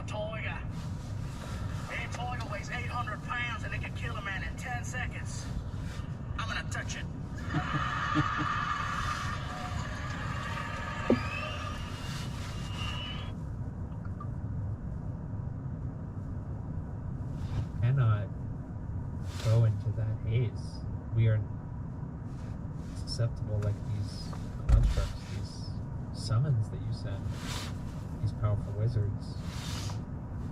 Toiga. A Toiga weighs 800 pounds and it can kill a man in 10 seconds. I'm gonna touch it. Cannot go into that haze. We are susceptible like these constructs, these summons that you send, these powerful wizards.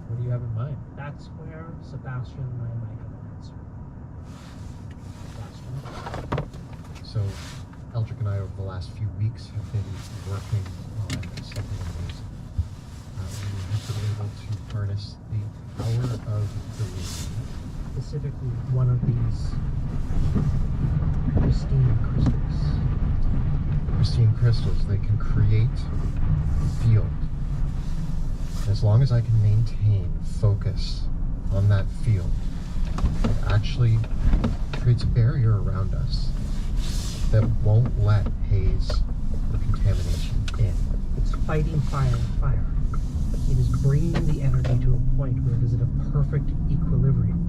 What do you have in mind? That's where Sebastian and I might have an answer. Sebastian? So, Eldrick and I over the last few weeks have been working on something amazing. We have been able to harness the power of the leaf. Specifically, one of these pristine crystals. Pristine crystals, they can create a field. As long as I can maintain focus on that field, it actually creates a barrier around us that won't let haze or contamination in. It's fighting fire with fire. It is bringing the energy to a point where it is at a perfect equilibrium,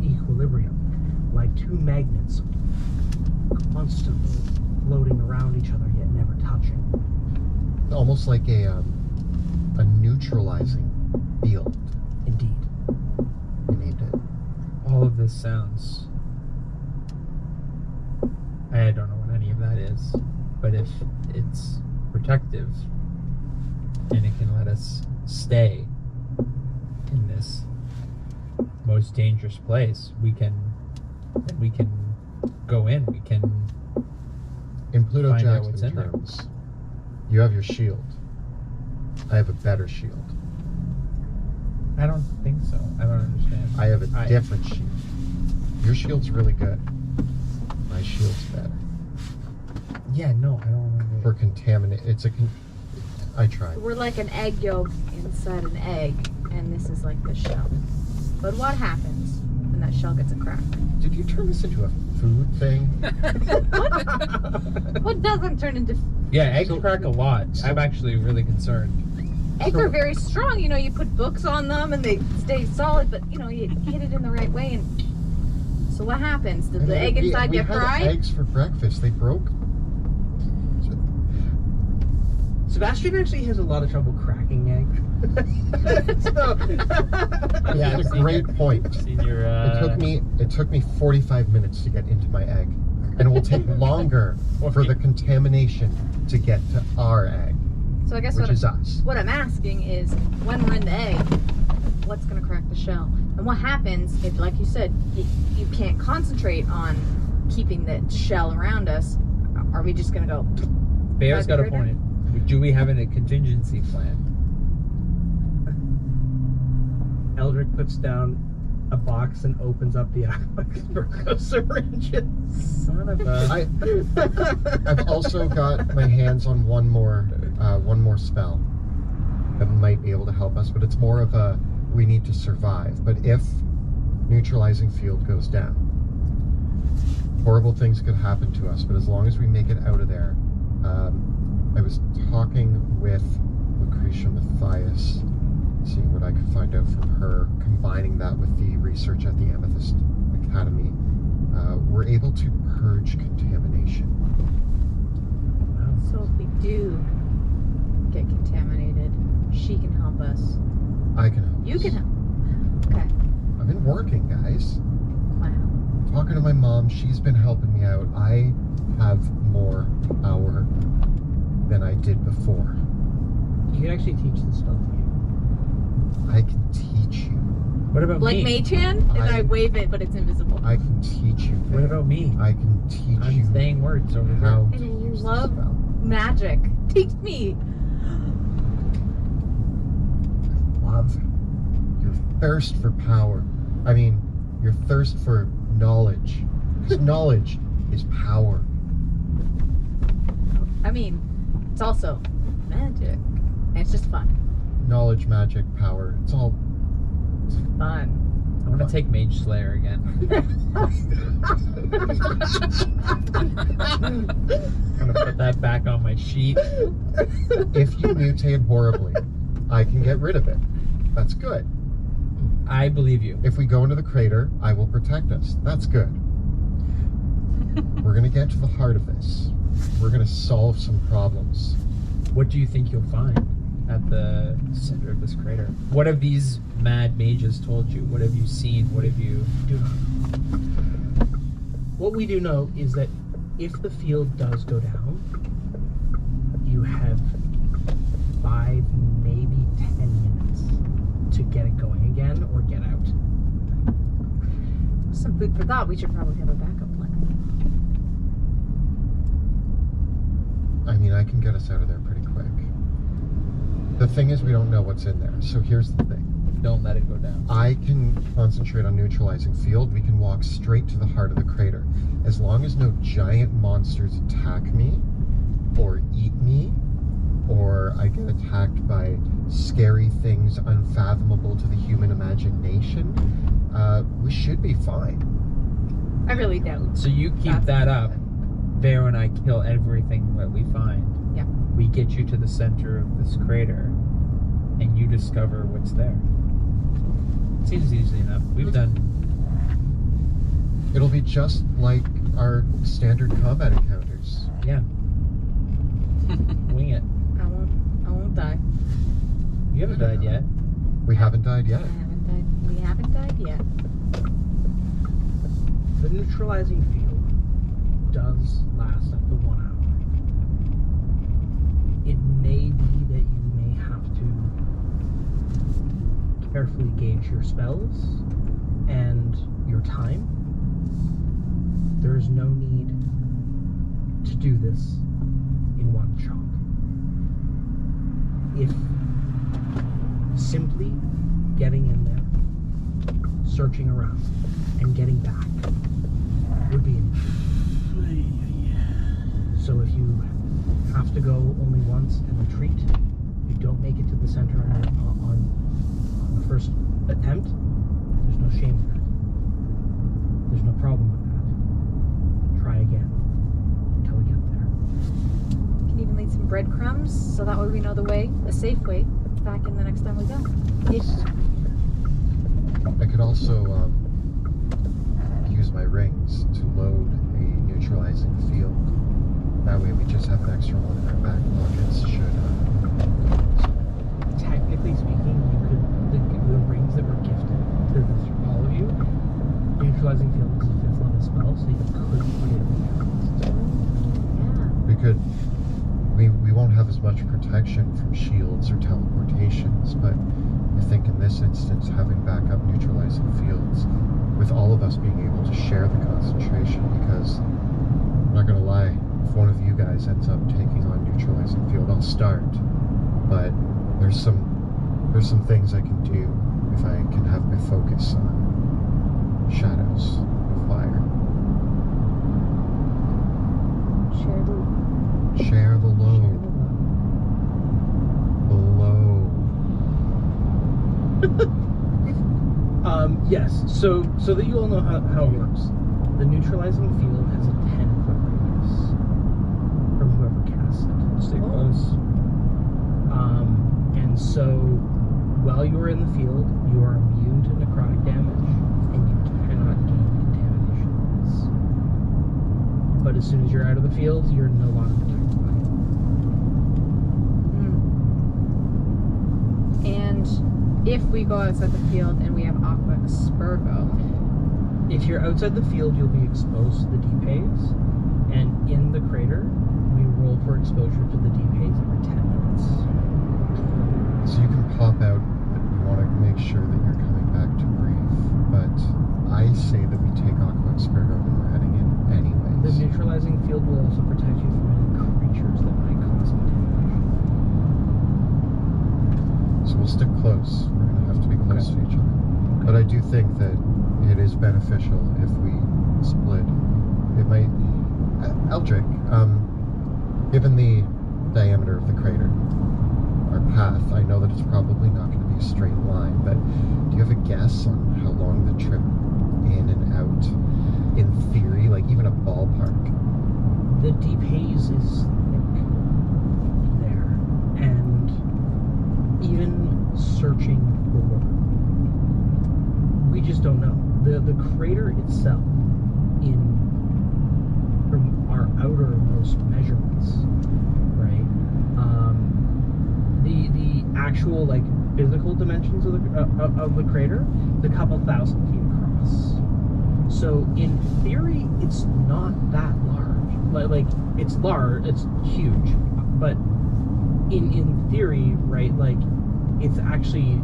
like two magnets constantly floating around each other yet never touching. Almost like a neutralizing field. Indeed. You named it. All of this sounds... I don't know what any of that is, but if it's protective and it can let us stay in this most dangerous place, we can go in, we can In Pluto find out what's Jackson in there. terms, you have your shield. I have a better shield. I don't think so. I don't understand. I have a different shield. Your shield's really good. My shield's better. Yeah, no, I don't remember. For contaminate, I tried. We're like an egg yolk inside an egg, and this is like the shell. But what happens when that shell gets a crack? Did you turn this into a food thing? What doesn't turn into... Yeah, eggs crack a lot. I'm actually really concerned. Eggs are very strong, you know, you put books on them and they stay solid, but you know, you hit it in the right way and... So what happens? Did the egg inside get We fried? had eggs for breakfast. They broke. Sebastian actually has a lot of trouble cracking eggs. So, Yeah, That's a great point. Senior, It took me 45 minutes to get into my egg, and it will take longer for the contamination to get to our egg, So I guess which is us. what I'm asking is, when we're in the egg, what's going to crack the shell? And what happens if, like you said, you can't concentrate on keeping the shell around us? Are we just going to go... Bear's got a Vibrator? point. Do we have a contingency plan? Eldrick puts down a box and opens up the Virgo syringes. Son of a... I've also got my hands on one more spell that might be able to help us, but it's more of a we need to survive. But if neutralizing field goes down, horrible things could happen to us. But as long as we make it out of there, I was talking with Lucretia Matthias, seeing what I could find out from her, combining that with the research at the Amethyst Academy. We're able to purge contamination. So if we do get contaminated, she can help us. I can help. You us. can help. Okay. I've been working, guys. Wow. Talking to my mom, she's been helping me out. I have more power than I did before. You can actually teach this stuff to you. I can teach you. What about Like me? Mage Hand? And I- I wave it, but it's invisible. I can teach you. What about me? I can teach I'm you saying words over how here. to I use love the spell. magic. Teach me. Love your thirst for power. I mean, your thirst for knowledge. Because knowledge is power. I mean, it's also magic. And it's just fun. Knowledge, magic, power. It's all Fun. I want to take Mage Slayer again. I'm gonna put that back on my sheet. if you mutate horribly, I can get rid of it. That's good. I believe you. If we go into the crater, I will protect us. That's good. We're gonna get to the heart of this. We're gonna solve some problems. What do you think you'll find at the center of this crater? What have these mad mages told you? What have you seen? What have you... Do not. What we do know is that if the field does go down, you have 5, maybe 10 minutes to get it going again or get out. Some food for thought. We should probably have a backup plan. I mean, I can get us out of there pretty quick. The thing is, we don't know what's in there. So here's the thing. Don't let it go down. I can concentrate on neutralizing field. We can walk straight to the heart of the crater. As long as no giant monsters attack me, or eat me, or I get attacked by scary things unfathomable to the human imagination, we should be fine. I really doubt. So you keep that up. Vero and I kill everything that we find. Yeah. We get you to the center of this crater, and you discover what's there. Seems easy enough. We've done... It'll be just like our standard combat encounters. Yeah. Wing it. I won't die. You haven't died yet. We haven't died yet. We haven't died yet. The neutralizing field does last up to 1 hour. It may be that you may have to carefully gauge your spells and your time. There is no need to do this in one shot. If simply getting in there, searching around, and getting back would be an issue. So if you have to go only once and retreat, you don't make it to the center on the first attempt, there's no shame in that. There's no problem with that. Try again until we get there. We can even leave some breadcrumbs so that way we know the way, the safe way, back in the next time we go. I could also use my rings to load a neutralizing field. That way we just have an extra one in our back pockets should... Technically speaking, you could the rings that were gifted to all of you, neutralizing field is a 5th level spell, so you could put it in there. Yeah. We could... We won't have as much protection from shields or teleportations, but I think in this instance, having backup neutralizing fields, with all of us being able to share the concentration, because I'm not gonna lie, if one of you guys ends up taking on neutralizing field, I'll start. But there's some things I can do if I can have my focus on shadows and fire. Share the load. Yes, so that you all know how it works. The neutralizing field has a 10-foot radius from whoever casts it. Stay close. And so while you are in the field, you are immune to necrotic damage, and you cannot gain contamination bonus. But as soon as you're out of the field, you're no longer protected by it. And if we go outside the field and we have Aqua Spurgo, If you're outside the field, you'll be exposed to the deep haze, and in the crater, we roll for exposure to the deep haze every 10 minutes. So you can pop out, but we want to make sure that you're coming back to breathe. But I say that we take Aqua Spurgo when we're heading in The anyways. neutralizing field will also protect you from any creatures that might cause contamination. So we'll stick close. We're going to have to be close to each other. But I do think that it is beneficial if we split. It might... Eldrick, given the diameter of the crater, our path, I know that it's probably not going to be a straight line, but do you have a guess on how long the trip in and out, in theory, like even a ballpark? The deep haze is thick there, and even searching for just don't know. The crater itself, from our outermost measurements, right? The actual like physical dimensions of the crater, is a couple thousand feet across. So in theory, it's not that large. Like it's large, it's huge, but in theory, right? Like it's actually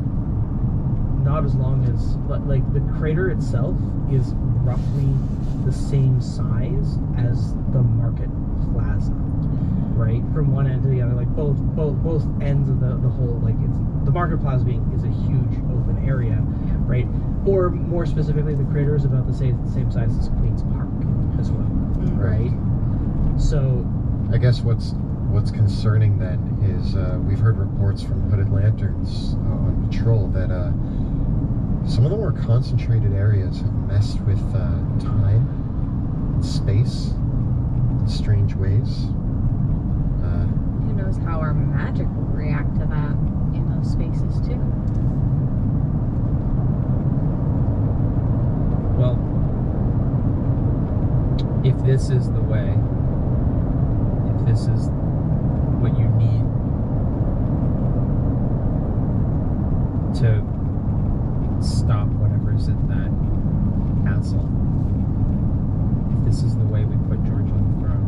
not as long as like the crater itself is roughly the same size as the Market Plaza, right? From one end to the other, like both ends of the whole, like it's the Market Plaza is a huge open area, right? Or more specifically, the crater is about the same size as Queen's Park as well, right? So I guess what's concerning then is we've heard reports from Hooded Lanterns on patrol that some of the more concentrated areas have messed with time and space in strange ways. Who knows how our magic will react to that in those spaces too? Well, if this is the way, if this is what you need to stop whatever's in that castle, if this is the way we put George on the throne,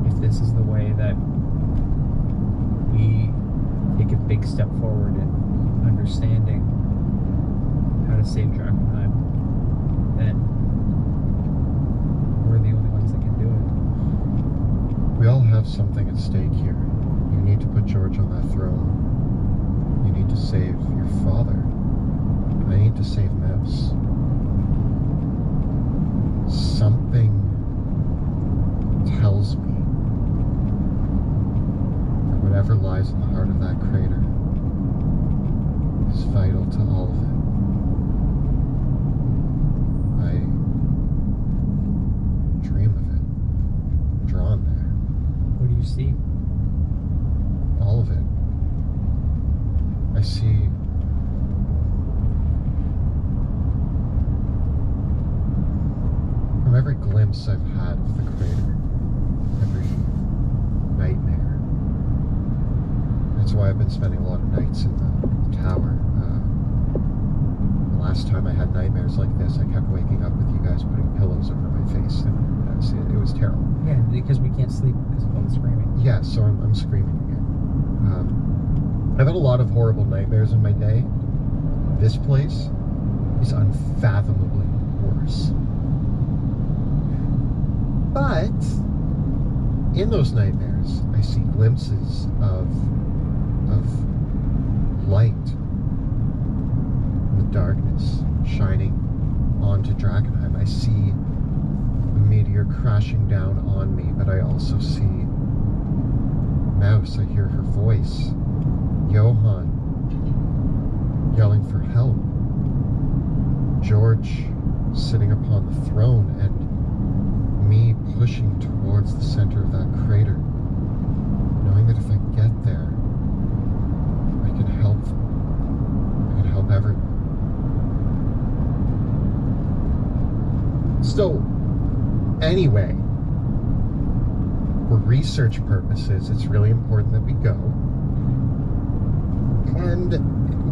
if this is the way that we take a big step forward in understanding how to save Drakenheim, then we're the only ones that can do it. We all have something at stake here. You need to put George on that throne. You need to save your father. I need to save Mouse. Something tells me that whatever lies in the heart of that crater is vital to all of it. I dream of it, drawn there. What do you see? All of it. I see from every glimpse I've had of the crater, every nightmare. That's why I've been spending a lot of nights in the tower. The last time I had nightmares like this, I kept waking up with you guys putting pillows over my face, and it was terrible. Yeah, because we can't sleep because of all the screaming. Yeah, so I'm screaming again. I've had a lot of horrible nightmares in my day. This place is unfathomably worse. But in those nightmares, I see glimpses of light in the darkness shining onto Drakenheim. I see the meteor crashing down on me, but I also see Mouse. I hear her voice. Johann yelling for help. George sitting upon the throne, and me pushing towards the center of that crater, knowing that if I get there, I can help them. I can help everyone. So, anyway, for research purposes, it's really important that we go. And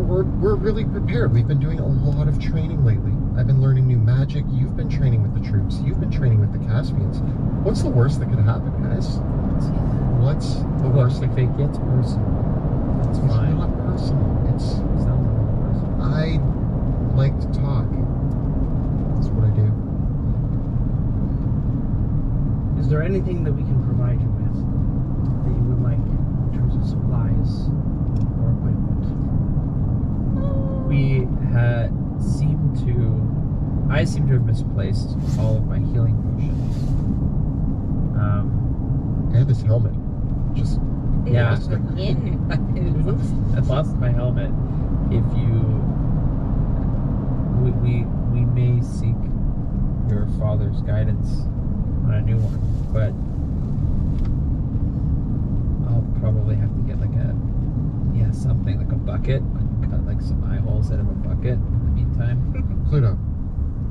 we're really prepared. We've been doing a lot of training lately. I've been learning new magic. You've been training with the troops. You've been training with the Caspians. What's the worst that could happen, guys? What's the worst? If it gets personal, that's It's fine. not personal. It's Sounds like personal. I like to talk. That's what I do. is there anything that we can provide you with that you would like in terms of supplies or equipment? We I seem to have misplaced all of my healing potions. And his helmet. Just Yeah. In. I lost my helmet. If we may seek your father's guidance on a new one, but I'll probably have to get something like a bucket, cut like some eye holes out of a bucket in the meantime. Pluto,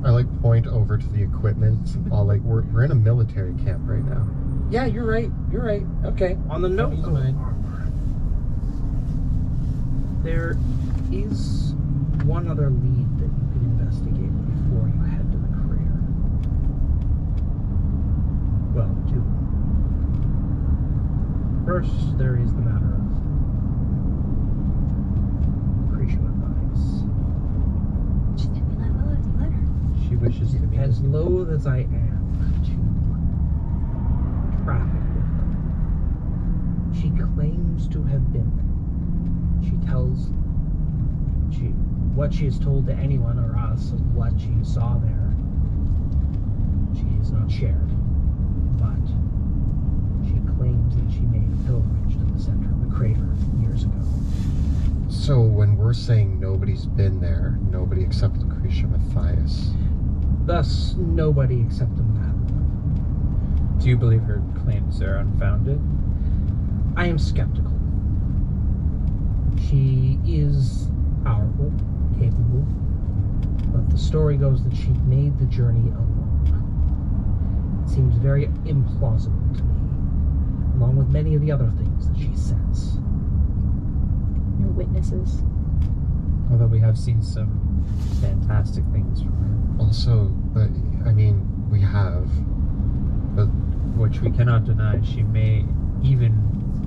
I like point over to the equipment. All like we're in a military camp right now. Yeah, you're right. You're right. Okay. On the note, He's mine. there is one other lead that you could investigate before you head to the crater. Well, two. First, there is the matter of Lucretia Mathias. She didn't be let her. She wishes to meet As us. loath as I am to traffic with her, she claims to have been there. She tells what she has told to anyone or us of what she saw there. She has not shared, but she claims that she made a pilgrimage to the center of the crater years ago. So when we're saying nobody's been there, nobody except Lucretia Mathias. Thus, nobody except the matter. Do you believe her claims are unfounded? I am skeptical. She is powerful, capable, but the story goes that she made the journey alone. It seems very implausible to me, along with many of the other things that she says. No witnesses. Although we have seen some fantastic things from her, Also, but I mean, we have, but which we cannot deny. She may, even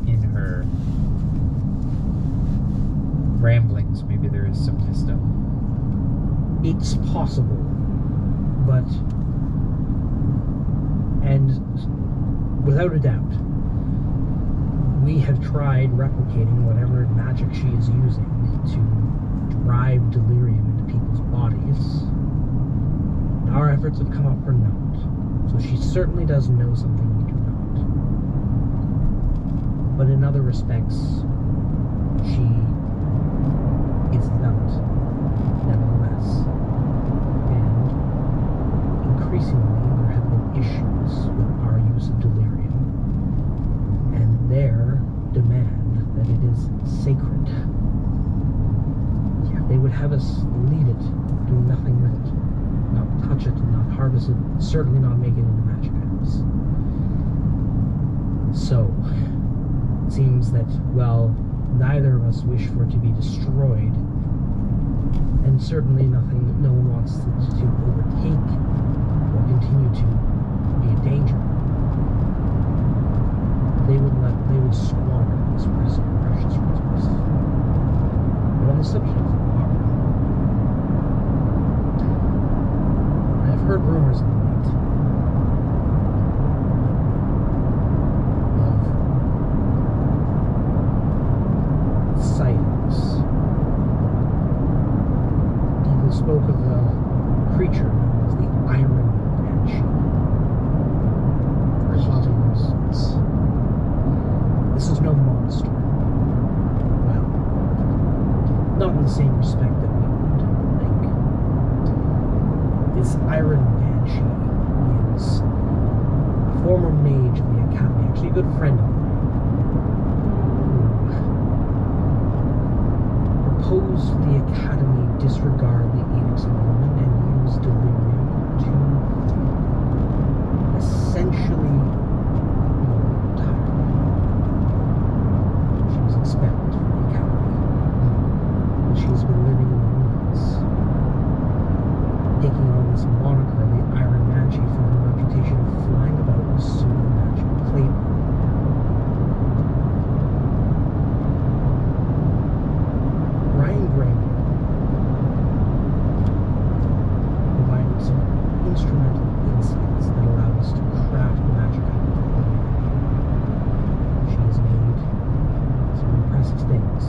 in her ramblings, maybe there is some wisdom. It's possible, but, and without a doubt, we have tried replicating whatever magic she is using to drive delirium into people's bodies. And our efforts have come up for naught. So she certainly does know something we do not. But in other respects, she is zealot, nevertheless. And increasingly, there have been issues with our use of delirium and their demand that it is sacred. They would have us leave it, do nothing with it, not touch it, not harvest it, certainly not make it into magic items. So, it seems that, well, neither of us wish for it to be destroyed, and certainly no one wants it to overtake or continue to be a danger. They would squander this precious resource. But on the subject of power, I've heard rumors of late of sightings. People spoke of a creature known as the Iron Banshee. This is no monster. Well, not in the same respect that we would think. This Iron Banshee is a former mage of the Academy, actually a good friend of mine, who proposed the Academy disregard the edicts of Roman and use delirium to essentially expelled from the Academy. And she's been living in the ruins, taking on this moniker of the Iron Banshee for her reputation of flying about with supernatural claymore. Ryan Graham provided some instrumental insights that allowed us to craft magic out of the She has made impressive things.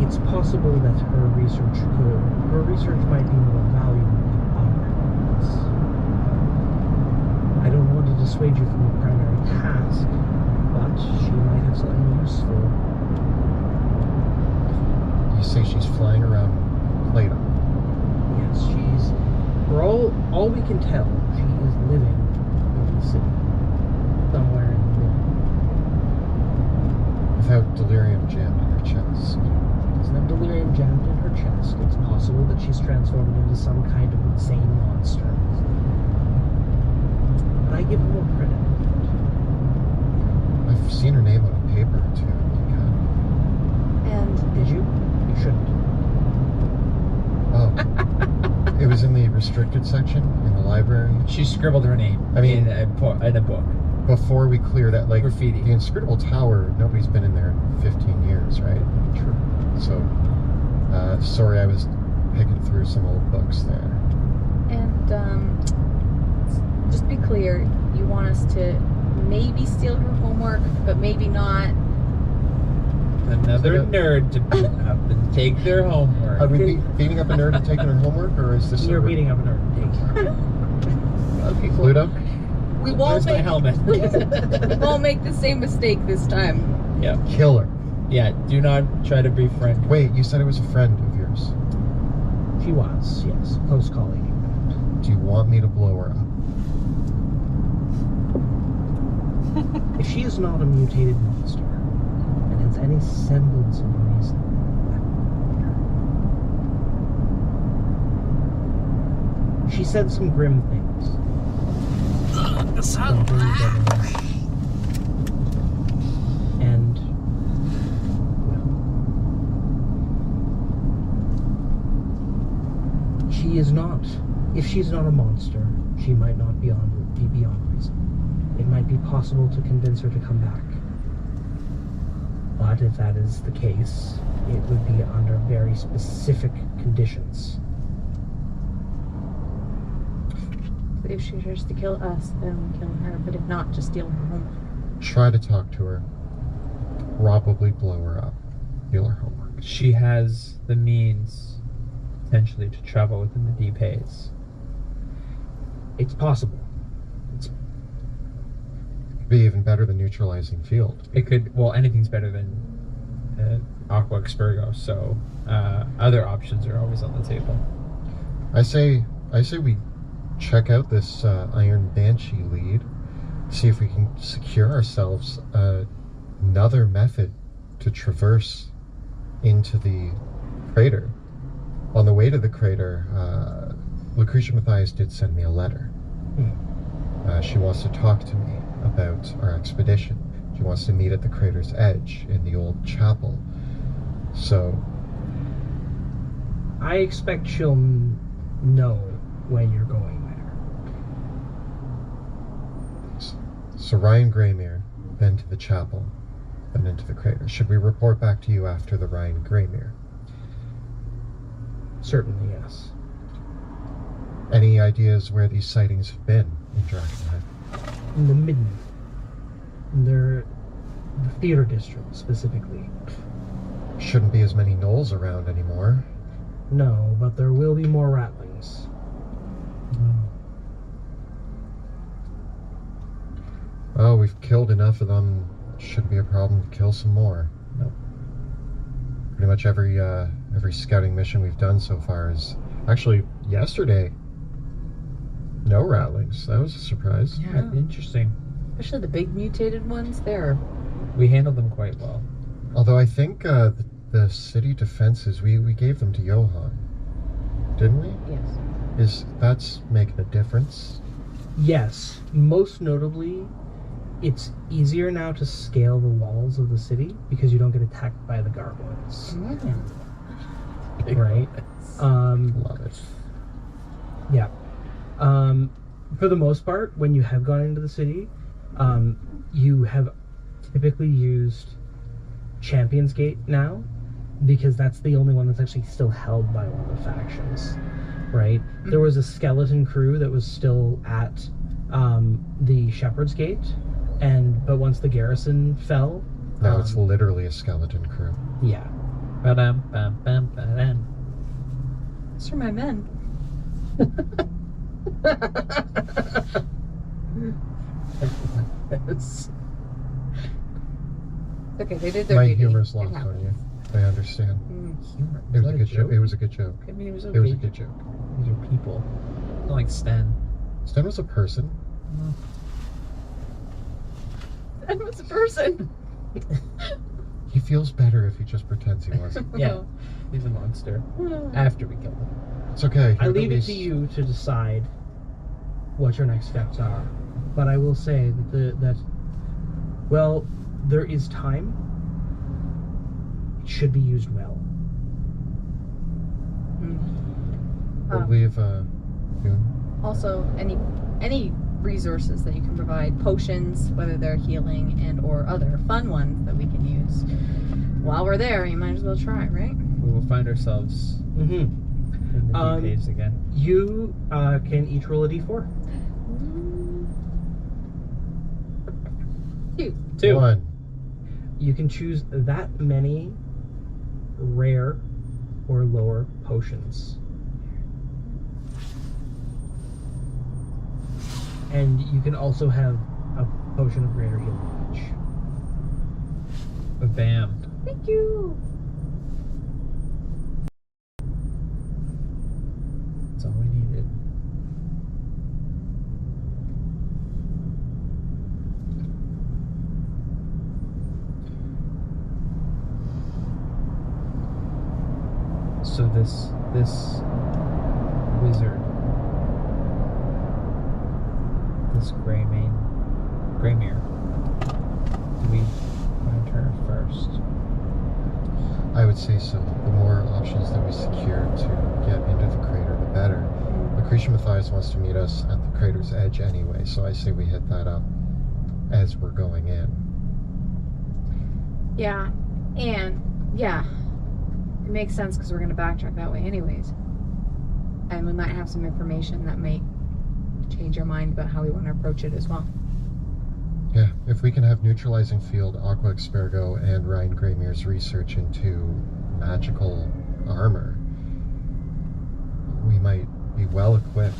It's possible that her research might be more valuable than ours. I don't want to dissuade you from your primary task, but she might have something useful. you say she's flying around Plato. Yes, she's, for all we can tell, she is living in the city, somewhere in the middle. Without delirium jammed in her chest. doesn't have delirium jammed in her chest. It's possible that she's transformed into some kind of insane monster. But I give her more credit. I've seen her name on a paper too. And Did you? You shouldn't. Oh, it was in the restricted section in the library. She scribbled her name. I mean- in a book. Before we cleared out, like Graffiti. the Inscrutable Tower, nobody's been in there in 15 years, right? True. So, sorry, I was picking through some old books there. just be clear, you want us to maybe steal her homework, but maybe not. Another So nerd to beat up and take their homework. Are we beating up a nerd and taking her homework, or is this? You're beating up an nerd. Okay, Pluto. We won't Where's my make helmet? we won't make the same mistake this time. Yeah. Kill her. Yeah, do not try to befriend. Wait, you said it was a friend of yours. She was, yes, close colleague. Do you want me to blow her up? If she is not a mutated monster and has any semblance of reason, she said some grim things. Some very devilish. And well, she is not. If she's not a monster, she might not be beyond reason. It might be possible to convince her to come back. But if that is the case, it would be under very specific conditions. If she tries to kill us, then we kill her. But if not, just steal her homework. Try to talk to her. Probably blow her up. Steal her homework. She has the means, potentially, to travel within the deep haze. It's possible. Could be even better than neutralizing field. It could, well, anything's better than Aqua Expurgo, so other options are always on the table. I say we check out this Iron Banshee lead, see if we can secure ourselves another method to traverse into the crater. On the way to the crater, Lucretia Mathias did send me a letter. She wants to talk to me about our expedition. She wants to meet at the crater's edge in the old chapel. So I expect she'll know when you're going there. So Ryan Greymere, then to the chapel, then into the crater. Should we report back to you after the Ryan Greymere? Certainly, yes. Any ideas where these sightings have been in Drakenhead? In the Midden. They're the theater district, specifically. Shouldn't be as many gnolls around anymore. No, but there will be more rattlings. Oh, we've killed enough of them. Shouldn't be a problem to kill some more. Nope. Pretty much every scouting mission we've done so far is actually yesterday. No rattlings. That was a surprise. Yeah, interesting. Especially the big mutated ones. We handled them quite well. Although I think the city defenses we gave them to Johan, didn't we? Yes. That's making a difference? Yes, most notably, it's easier now to scale the walls of the city because you don't get attacked by the gargoyles. Right? Love it. Yeah. For the most part, when you have gone into the city, you have typically used Champion's Gate now, because that's the only one that's actually still held by one of the factions, right? There was a skeleton crew that was still at the Shepherd's Gate, but once the garrison fell, Now it's literally a skeleton crew. yeah. Ba-dum, bum, bum, ba-dum. These are my men. It's- Okay, they did their My duty. humor's It lost on happens. you. I understand. humor. It was that a good joke. It was a good joke. I mean, it was It was a okay. good joke. These are people. Not like Stan. Sten was a person. That was a person. He feels better if he just pretends he wasn't. Yeah, he's a monster. After we kill him. It's okay. I He'll leave it release- to you to decide what your next steps are. But I will say that well, there is time. It should be used well. We'll leave, Yoon. Also, any resources that you can provide, potions, whether they're healing and or other fun ones that we can use. While we're there, you might as well try, right? We will find ourselves Mm-hmm. in the deep caves again. You can each roll a d4. 2. 1. You can choose that many rare or lower potions. And you can also have a potion of greater healing each. Bam. Thank you. That's all we needed. So this wizard, this Greymere, do we find her first? I would say so. The more options that we secure to get into the crater, the better. Lucretia Mathias wants to meet us at the crater's edge anyway, so I say we hit that up as we're going in. Yeah, and yeah, it makes sense because we're gonna backtrack that way anyways, and we might have some information that might change our mind about how we want to approach it as well. Yeah, if we can have neutralizing field, Aqua Expergo, and Ryan Greymere's research into magical armor, we might be well equipped.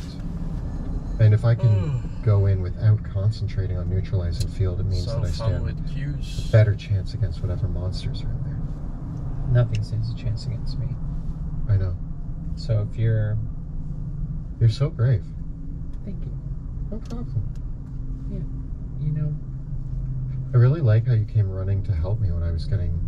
And if I can go in without concentrating on neutralizing field, it means that I stand a better chance against whatever monsters are in there. Nothing stands a chance against me. I know. So if you're so brave. thank you. No problem. You know, I really like how you came running to help me when I was getting...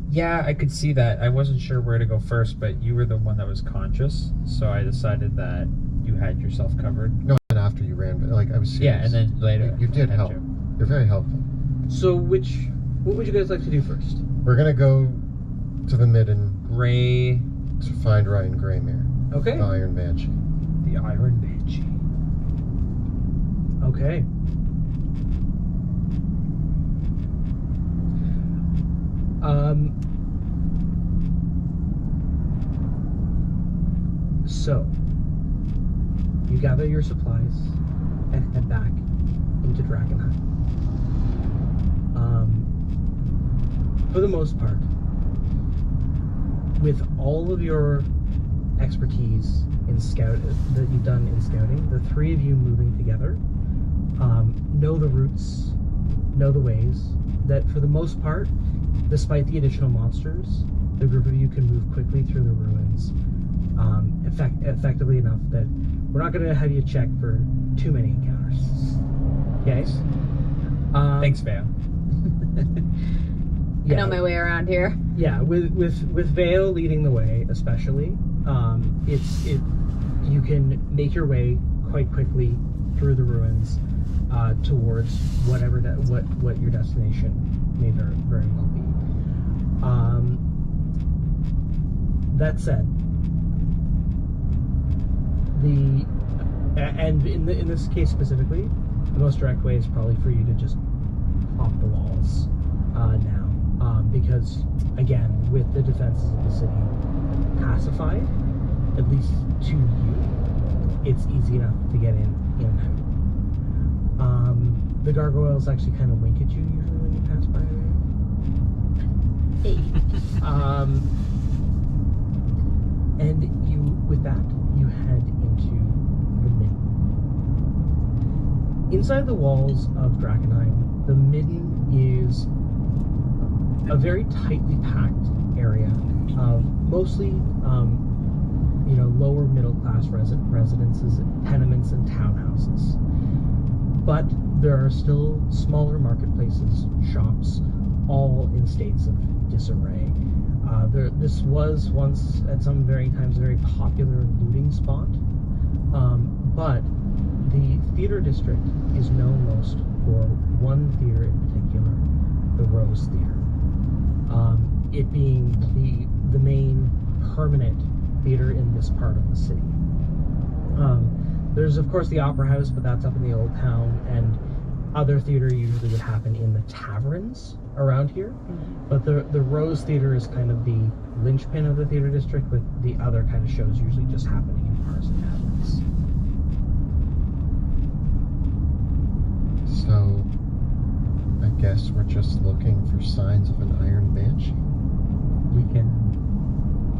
yeah, I could see that. I wasn't sure where to go first, but you were the one that was conscious, so I decided that you had yourself covered. No, and after you ran, but like I was serious. Yeah, and then later You did I had help. you. You're very helpful. So what would you guys like to do first? We're gonna go to the midden Gray, to find Ryan Greymere, Okay. the Iron Banshee. the Iron Banshee. Okay. So you gather your supplies and head back into Dragonheim. For the most part, with all of your expertise in scout that you've done in scouting, the three of you moving together know the routes, know the ways, that for the most part, despite the additional monsters, the group of you can move quickly through the ruins effectively enough that we're not going to have you check for too many encounters. Okay? Thanks, Vale. I know my way around here. Yeah, with Vale leading the way, especially, you can make your way quite quickly through the ruins towards what your destination may very well be. That said, in this case specifically, the most direct way is probably for you to just hop the walls now. Because, again, with the defenses of the city pacified, at least to you, it's easy enough to get in and out. The gargoyles actually kind of wink at you usually when you pass by there. And with that, you head into the midden. Inside the walls of Drakenheim, the midden is a very tightly packed area of mostly, lower middle class residences, tenements, and townhouses. But there are still smaller marketplaces, shops, all in states of disarray. This was once, at some varying times, a very popular looting spot, but the theater district is known most for one theater in particular, the Rose Theater. It being the main permanent theater in this part of the city. There's of course the Opera House, but that's up in the Old Town, and other theater usually would happen in the taverns around here. But the Rose Theater is kind of the linchpin of the theater district, with the other kind of shows usually just happening in bars and taverns. So, I guess we're just looking for signs of an Iron Banshee. We can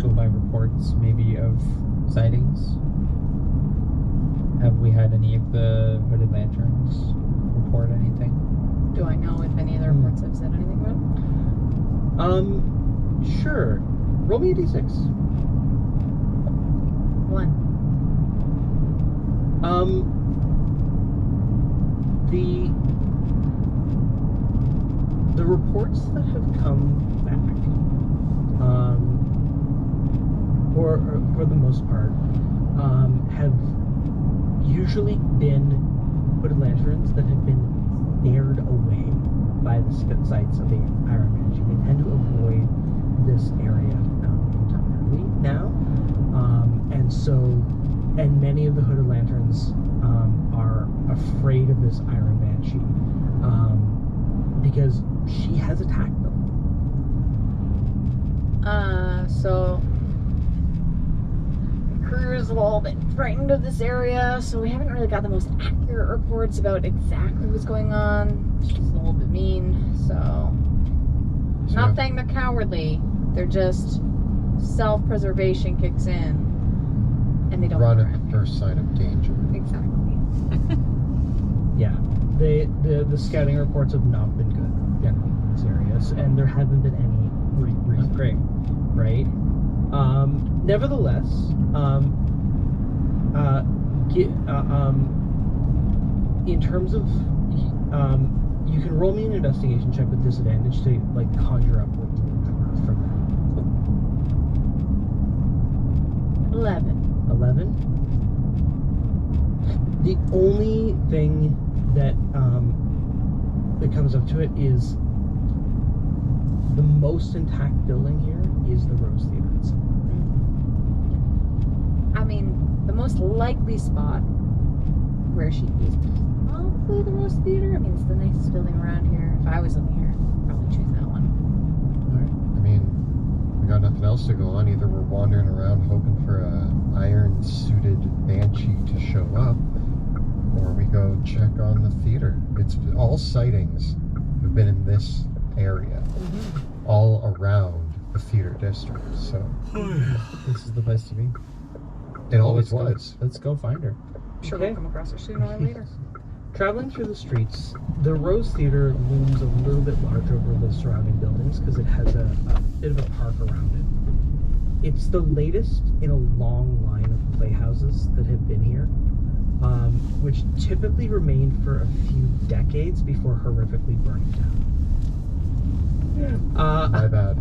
go by reports, maybe, of sightings. Have we had any of the Hooded Lanterns report anything? Do I know if any of the reports have said anything about it? Sure. Roll me a d6. 1. The reports that have come back, or for the most part, have usually been Hooded Lanterns that have been scared away by the sights of the Iron Banshee. They tend to avoid this area entirely now, and many of the Hooded Lanterns are afraid of this Iron Banshee because she has attacked them. So the crew is a little bit frightened of this area, so we haven't really got the most accurate reports about exactly what's going on. She's a little bit mean, so not saying they're cowardly, they're just self-preservation kicks in and they don't Run run. at the first sign of danger. Exactly. Yeah, the scouting reports have not been good generally in this area, and there haven't been any recent. Great. Right? Nevertheless, in terms of, you can roll me an investigation check with disadvantage to like conjure up what you remember from that. 11. 11. The only thing that that comes up to it is the most intact building here is the Rose Theater itself. I mean, the most likely spot where she'd be is probably the Rose Theater. I mean, it's the nicest building around here. If I was living here, I'd probably choose that one. I mean, we got nothing else to go on. Either we're wandering around hoping for a iron-suited banshee to show up, or we go check on the theater. It's all sightings have been in this area, all around the theater district. So This is the place to be. it always Let's go- was. Let's go find her. I'm sure Okay. we'll come across her sooner or later. Traveling through the streets, the Rose Theater looms a little bit larger over the surrounding buildings because it has a bit of a park around it. It's the latest in a long line of playhouses that have been here, which typically remained for a few decades before horrifically burning down. My bad.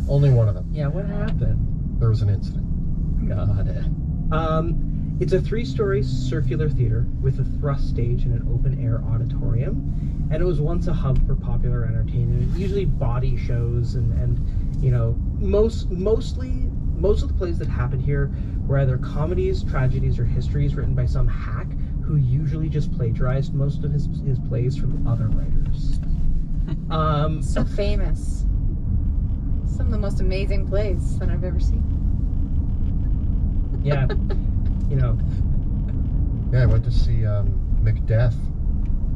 Only one of them. Yeah, what happened? There was an incident. Got it. It's a 3-story circular theater with a thrust stage and an open-air auditorium, and it was once a hub for popular entertainment, usually body shows and you know, most of the plays that happened here were either comedies, tragedies, or histories written by some hack who usually just plagiarized most of his plays from other writers. So famous. Some of the most amazing plays that I've ever seen. Yeah, you know, Yeah, I went to see Macbeth.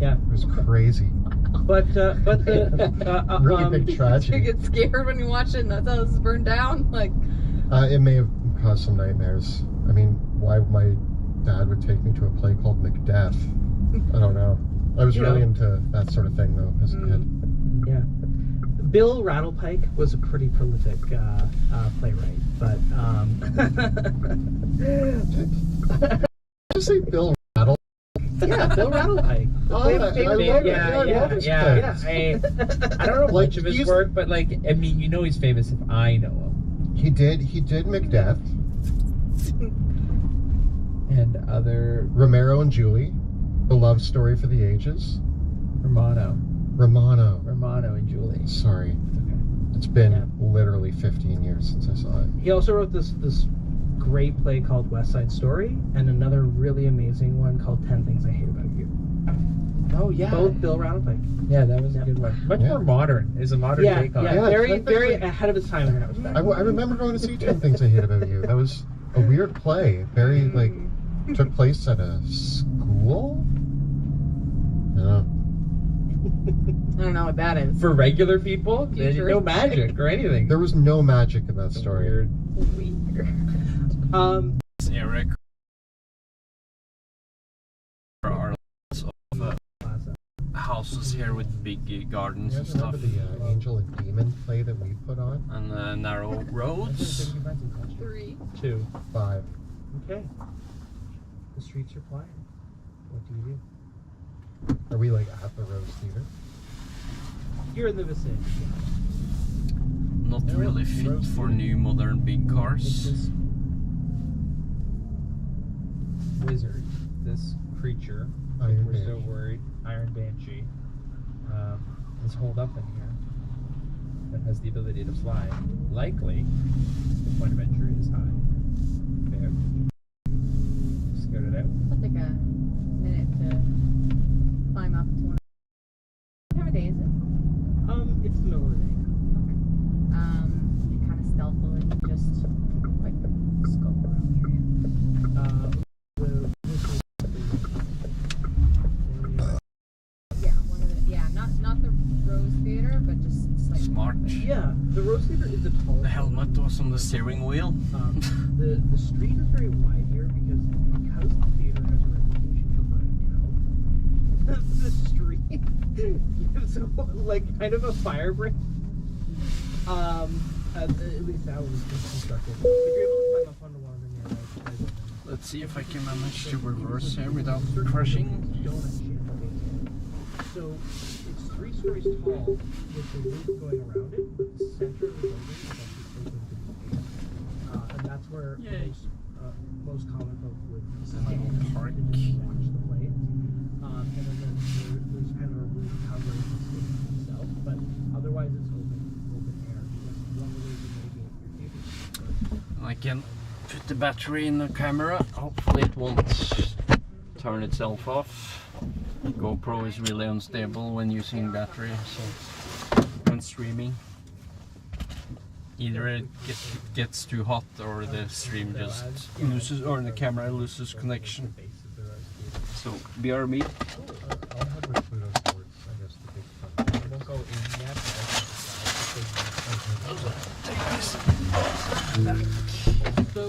yeah, It was crazy. but the Really big You tragedy. get scared when you watch it and that's how this is burned down. Like, It may have caused some nightmares. I mean, why my dad would take me to a play called Macbeth, I don't know. I was You really know. into that sort of thing though as a kid. yeah. Bill Rattlepike was a pretty prolific playwright, but Did you say Bill Rattle? yeah, Yeah, Bill Rattlepike. Oh, I love it. Yeah, I love his yeah. plays. I don't know Like, much of his he's- work, but like, I mean, you know he's famous if I know him. He did Macbeth, And other Romero and Julie, The Love Story for the Ages, Romano and Julie. Sorry, Okay. it's been Yeah. literally 15 years since I saw it. He also wrote this great play called West Side Story, and another really amazing one called 10 Things I Hate About You. Oh yeah. Both Bill Rattlepike. Yeah, that was a Yeah. good one. Much Yeah. more modern. Is a modern Yeah, take on yeah, it. Yeah, very, 10 Things very I- ahead of his time in that respect. I remember going to see 10 Things I Hate About You. That was a weird play. Very, like, took place at a school? No. I don't know what that is. For regular people, there's no Futuristic. magic or anything. There was no magic in that story. Weird. Weird. Eric are lots of houses here with big gardens You and guys stuff, remember the Angel and Demon play that we put on? and narrow roads. 3. 2. 5. Okay. The streets are quiet. What do you do? Are we like at the Rose Theater? You're in the vicinity. Not really fit for new modern big It's cars. this wizard, this creature. Iron We're so Banshee. worried. Iron Banshee is holed up in here. That has the ability to fly. Likely, the point of entry is high. There. Scout it out. It'll take a minute to climb up to one. What time of day is it? It's the middle of the day. You kind of stealthily just like scope around the area. Yeah, one of the not the Rose Theater, but just slightly. Smart. Yeah, the Rose Theater is the tallest. The helmet was on the steering wheel. The street is very wide here because the theater has a reputation for burning down. The street gives like kind of a fire break. At least that was constructed. If you're able to climb up onto one of the nearby Let's see if I can manage to reverse here without crashing. donut shape. So it's 3 stories tall with the roof going around it, but the center of the building is actually open to the space. And that's where Yay. most common folk would Then I will stand park. and watch the plays. And then there's kind of a roof covering the stage itself, but otherwise it's open air. That's one of the ways of making your theater. I can put the battery in the camera. Hopefully it won't turn itself off. GoPro is really unstable when using battery, so when streaming. Either it gets too hot or the stream just loses, or the camera loses connection. So BRB. I'll head with Pluto Sports, I guess, to take fun. I won't go in yet, but So,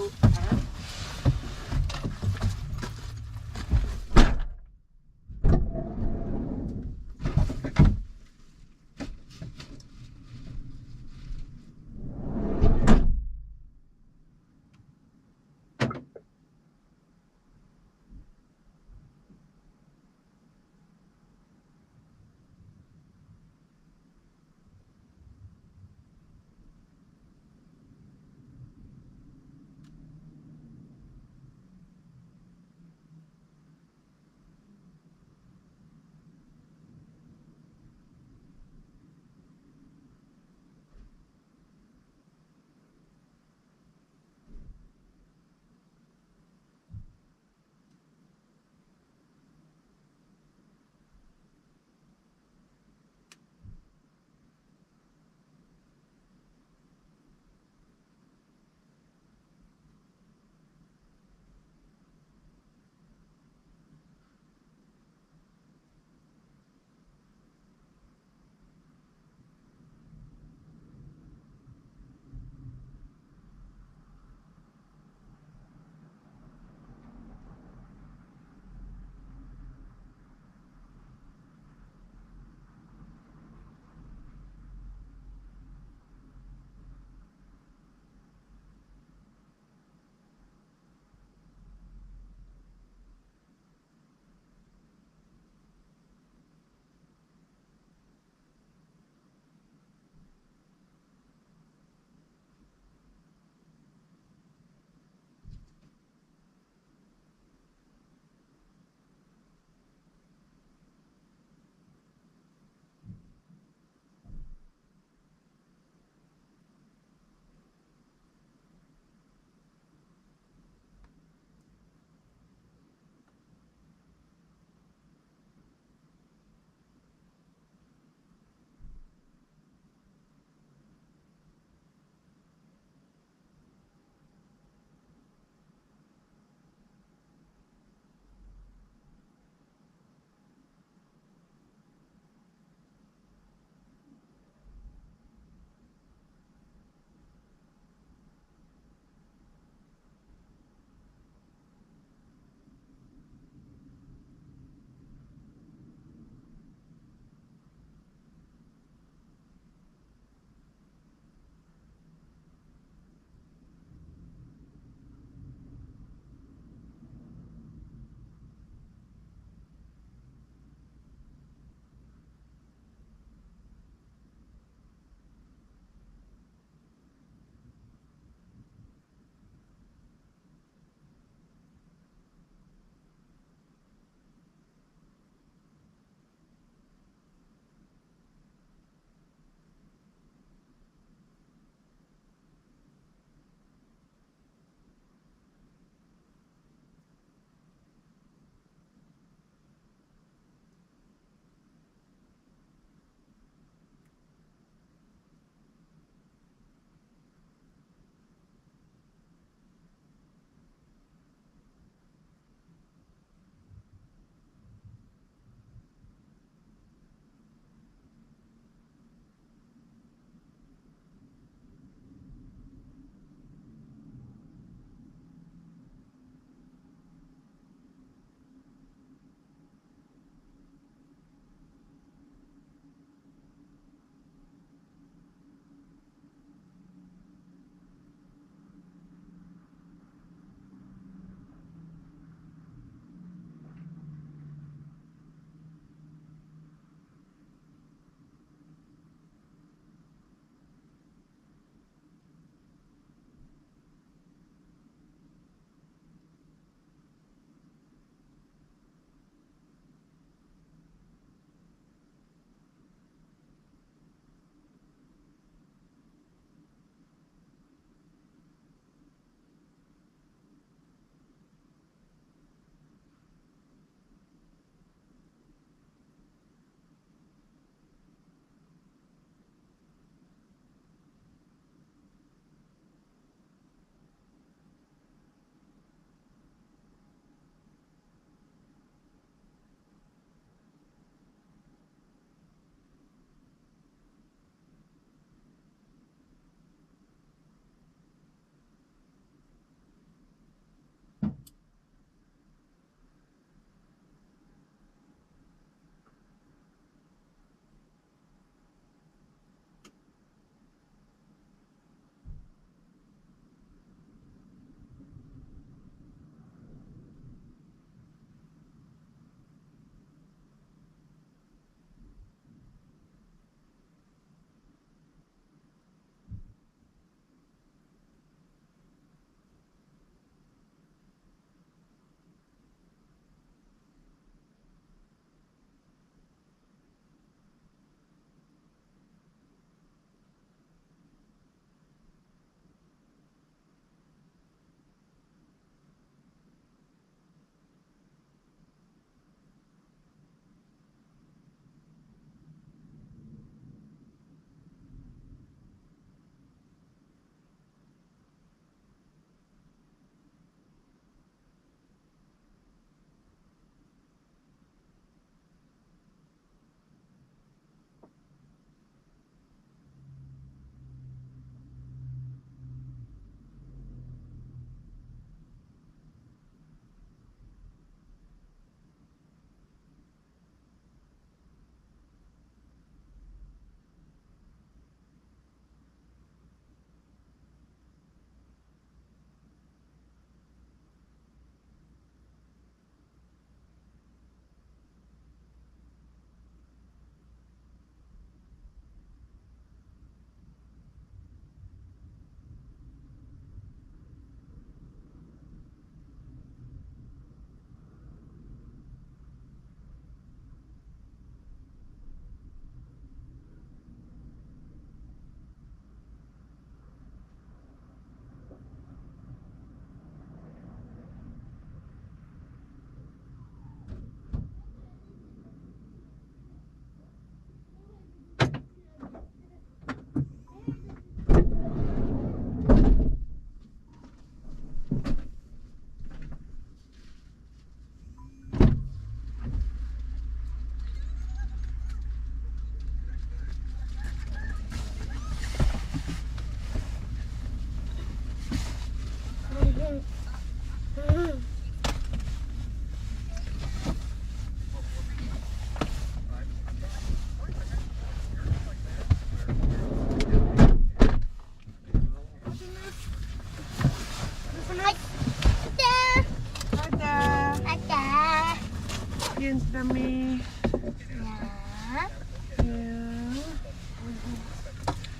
me? Ja.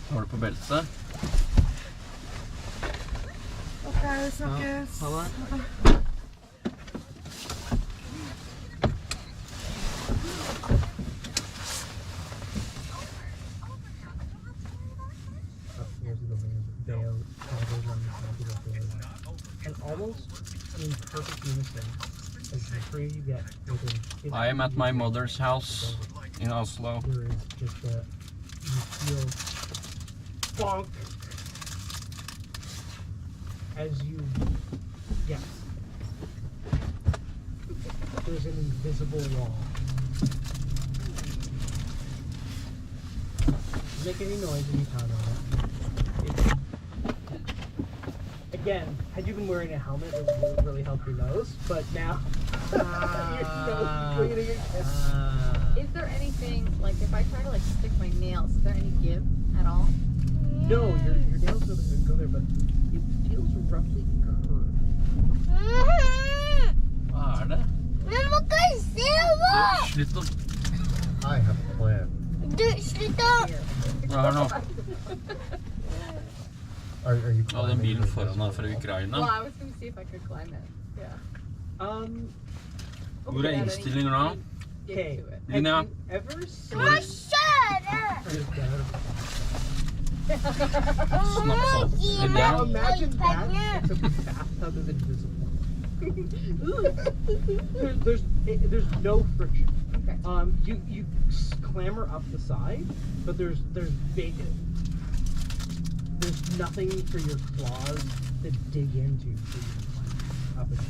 Har du på bältet? Okej, snackes. Ha det. And almost in perfect unison, as the three of you get within 50 I am at my meters mother's house in Oslo. there is just a, you feel bonk as you, yes, there's an invisible wall. Make any noise when you pound on it. Again, had you been wearing a helmet, it would really help your nose, but now your nose is bleeding again. Is there anything, like if I try to like stick my nails, is there any give at all? No, your nails go there, but it feels roughly curved. Vad är det? Men man kan se vad! Sluta. I have a plan. Du, sluta! Hör nå. Are you Ja, den climbing bilen the foran invisible deg fra Well, Ukraina. I was gonna see if I could climb it. Yeah. Hvor er innstillinger nå? Okay. Get to it. Have Lina. you ever seen... Hva skjer? Snapp sånn. Now Linja. imagine that, except the bathtub is invisible. There's no friction. Okay. You clamber up the side, but there's nothing for your claws to dig into for you to climb up against.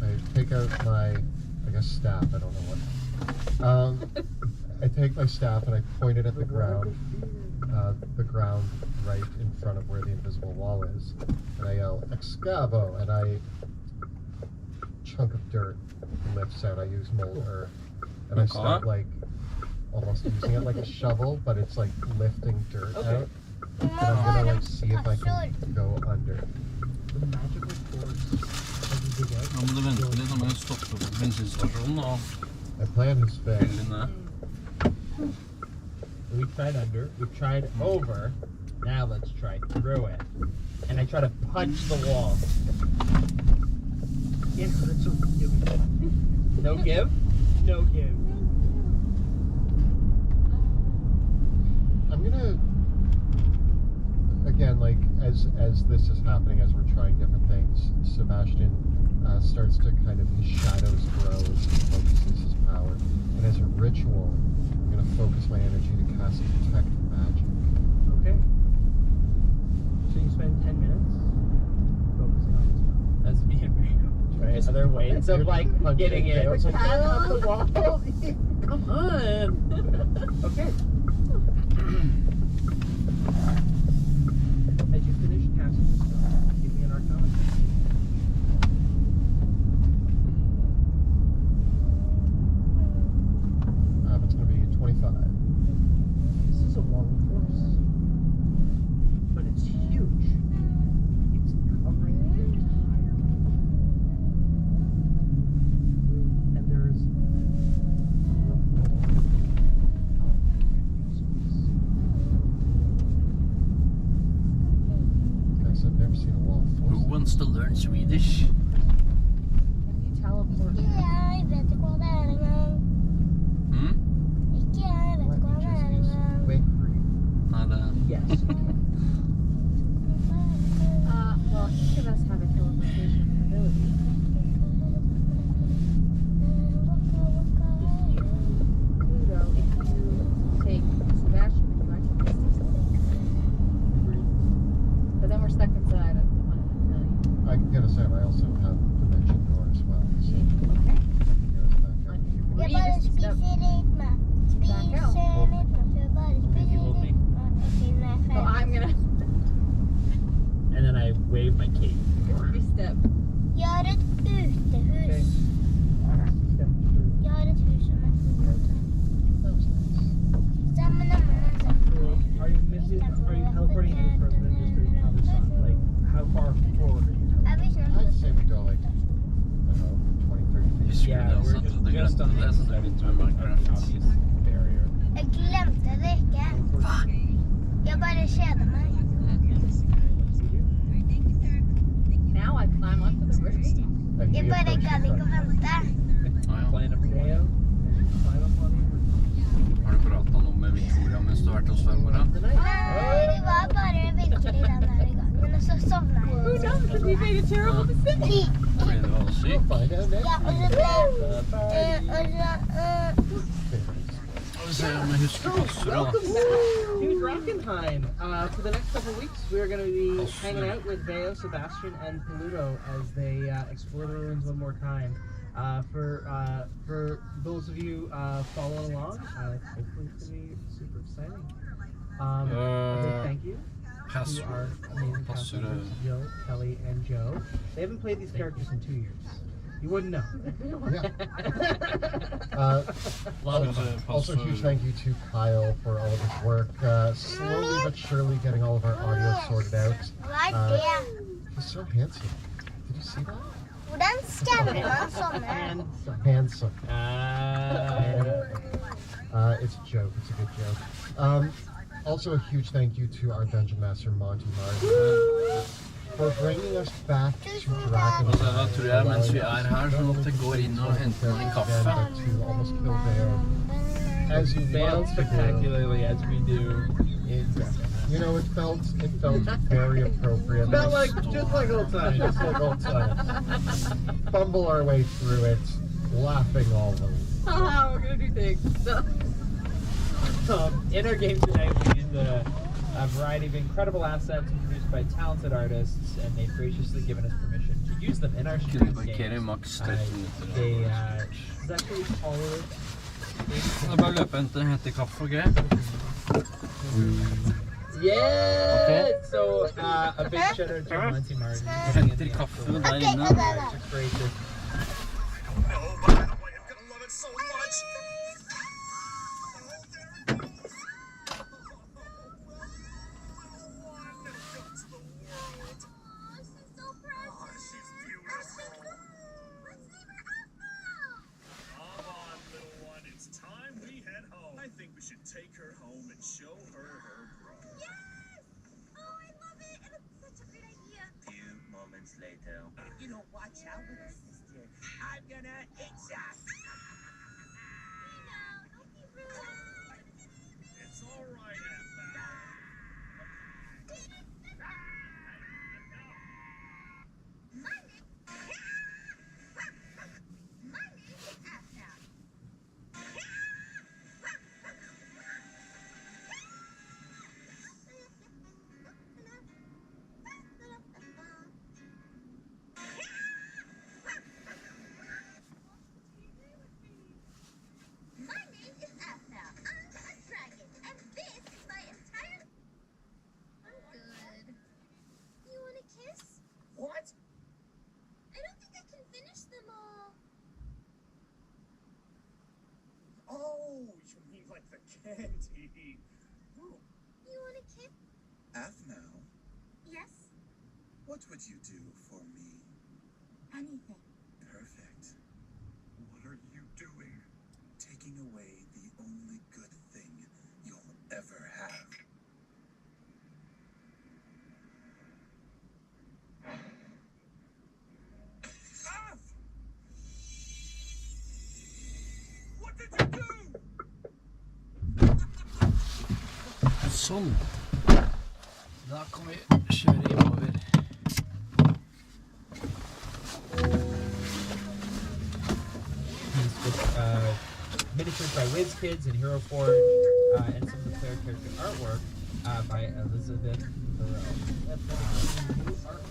I take out my, I guess, staff. I don't know what. I take my staff and I point it at the ground right in front of where the invisible wall is, and I yell "Excavo!" and a chunk of dirt lifts out. I use mold earth, and I start like almost using it like a shovel, but it's like lifting dirt Okay. out. And I'm gonna like see if I can go under. The magical force as you dig out. Nå må du vente litt, nå må du stoppe på bensinstasjonen og My plan is failed. fylle ned. We tried under, we tried over. Now let's try through it. And I try to punch the wall. It hurts a really bad. No give? No give. I'm gonna again, like as this is happening, as we're trying different things, Sebastian starts to kind of, his shadows grow as he focuses his power, and as a ritual, I'm gonna focus my energy to cast detect magic. Okay. So you spend 10 minutes focusing on this spell. That's being try other ways of like getting it. It's like, Up the wall. Come on. Okay. As you finish casting the spell, give me an arcana. it's gonna be 25. This is a wall of force. But it's huge. It's covering the entire wall. And there's a Guys, I've never seen a wall of Who force. wants to learn Swedish? Can you teleport? Jeg vet ikke hva det er engang. Hmm? Ikke jeg vet Let ikke me hva det er just use engang. quick read. Nei, det Yes. Well, each of us have a teleportation ability. Pluto, if you take Sebastian, you might be but then we're stuck inside of 1 in a million. I gotta say, I also have dimension door as well. So Okay. get us back up. Jeg bare spiser litt med. Spiser litt med. Så bare spiser You hold me. litt med. Ok, nå er jeg So ferdig. I'm gonna And then I wave my cape. step. Jeg har et Okay. utehus. Step through. Jeg har et hus som er sammen med Are you missing? Are you teleporting any further than just the other side? Like, how far forward are you? Jeg vil ikke I'd say we go like, I don't know, 20, 30 feet. Vi skulle Yeah, altså we're trodde just Just on the That's inside, it's a an Minecraft. obvious barrier. Jeg glemte å drikke. Jeg bare kjeder meg. Now I climb up to the roof. And Jeg we bare approach gadd the ikke å front. vente. Playing a video. Climb up on the Har du pratet noe med Victoria mens du har vært hos svømmere? Det var bare virkelig den der gangen, og så sovna Who jeg. knows? Because we made a terrible decision. Fordi du var syk? We'll find out next Ja, og så Skal vi se om jeg husker passordet da. To Drakkenheim. For the next couple of weeks, we're going to be hanging out with Veo, Sebastian, and Peludo as they explore the ruins one more time. For those of you following along, hopefully it's going to be super exciting. A big thank you to our amazing cast members, Jill, Kelly, and Joe. They haven't played these characters in 2 years. You wouldn't know. Also, huge thank you to Kyle for all of his work. Slowly but surely getting all of our audio sorted out. Hva er det? He's so handsome. Did you see that? Hvordan skanner man sånne? Handsome. It's a joke. It's a good joke. Also, a huge thank you to our Dungeon Master, Monty Martin, for bringing us back to Dragon. Og da tror jeg mens vi er her, så måtte jeg gå inn og hente noe kaffe. To almost kill Veo. As you fail love to do. spectacularly as we do in You know, it felt very appropriate. Felt like just like old times. Just like old times. Fumble our way through it, laughing all the way. We're gonna do things. In our game tonight, we used a variety of incredible assets produced by talented artists, and they've graciously given us permission to use them in our Kunne streams parkere games. maks 30 minutter. They actually follow Jeg bare løper og henter en hete kaffe, ok? Yeah! Okay. So, a big shout out to Monty Martin. Henter kaffe der inne. Just gracious. I think we should take her home and show her her bra. Yes! Oh, I love it! And it's such a great idea. Few moments later. You don't watch out with her sister. I'm gonna hit ya. Don't be rude. It's all right, Ant-Man. My name is Afna. My name is Afna. I'm a dragon, and this is my entire... I'm good. You want a kiss? What? I don't think I can finish them all. Oh, you mean like the candy. Oh, You want a kiss? Afnao, Yes? what would you do for me? Anything. Perfect. What are you doing? Taking away the only good thing you'll ever have. Ah! What did you do? Sånn. Da kan vi kjøre innover. He's with miniatures by WizKids and Hero Forge, and some of the player character artwork by Elizabeth Thoreau. That's new artwork.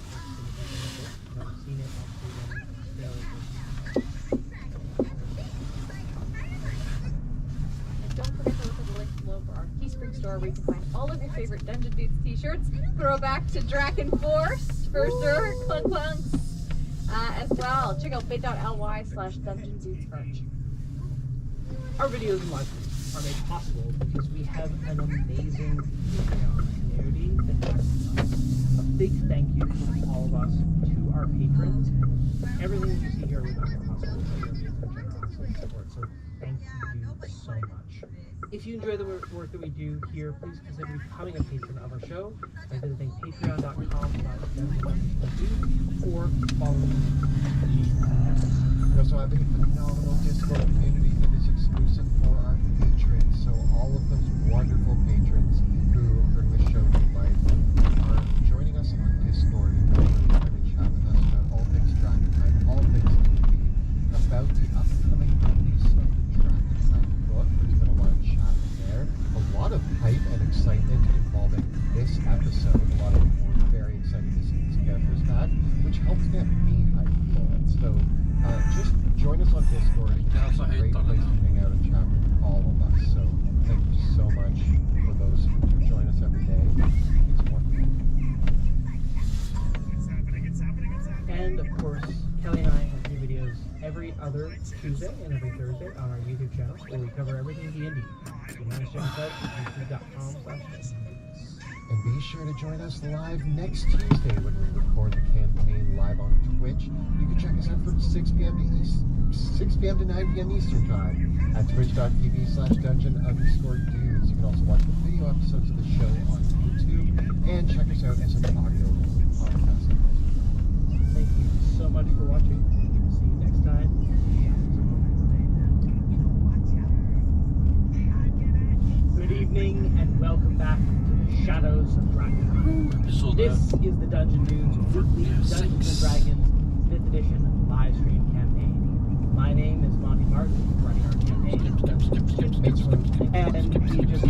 I've seen it And don't forget to look at the link below for our Teespring store where you can find all of your favorite Dungeon Dudes t-shirts. Throwback to Draken Force, for sure, Clunk Clunks, as well. Check out bit.ly/Dungeon Dudes merch. Our videos and live streams are made possible because we have an amazing Patreon community that backs us. A big thank you from all of us to our patrons. Everything you see here would not be possible without your generosity. support. So thank you so much. If you enjoy the work that we do here, please consider becoming a patron of our show by visiting patreon.com/dungeon_dudes or following me. We also have a phenomenal Discord community that is exclusive for our patrons. So all of those wonderful patrons who bring the show to life are joining us on Discord and trying to chat with us about all things Dragonheim, all things D&D, about the upcoming release of the Dragonheim book. There's been a lot of chat there, a lot of hype and excitement involving this episode. A lot of people were very excited to see these characters back, which helped get me hyped for it. So just join us on Discord. It's a great place to hang out and chat with all of us. So thank you so much for those who join us every day. It's wonderful. And of course, Kelly and I have new videos every other Tuesday and every Thursday on our YouTube channel where we cover everything D&D. So you can check us out at youtube.com/dungeondudes. And be sure to join us live next Tuesday when we record the campaign live on Twitch. You can check us out from 6 p.m. to 9 p.m. Eastern Time at twitch.tv/dungeon_dudes. You can also watch the video episodes of the show on YouTube and check us out as an audio podcast. Thank you so much for watching. See you next time. Good evening and welcome back to the Shadows of Dragonheim. This is the Dungeon Dudes weekly Dungeons & Dragons 5th edition live stream campaign. My name is Monty Martin, running our campaign. And we just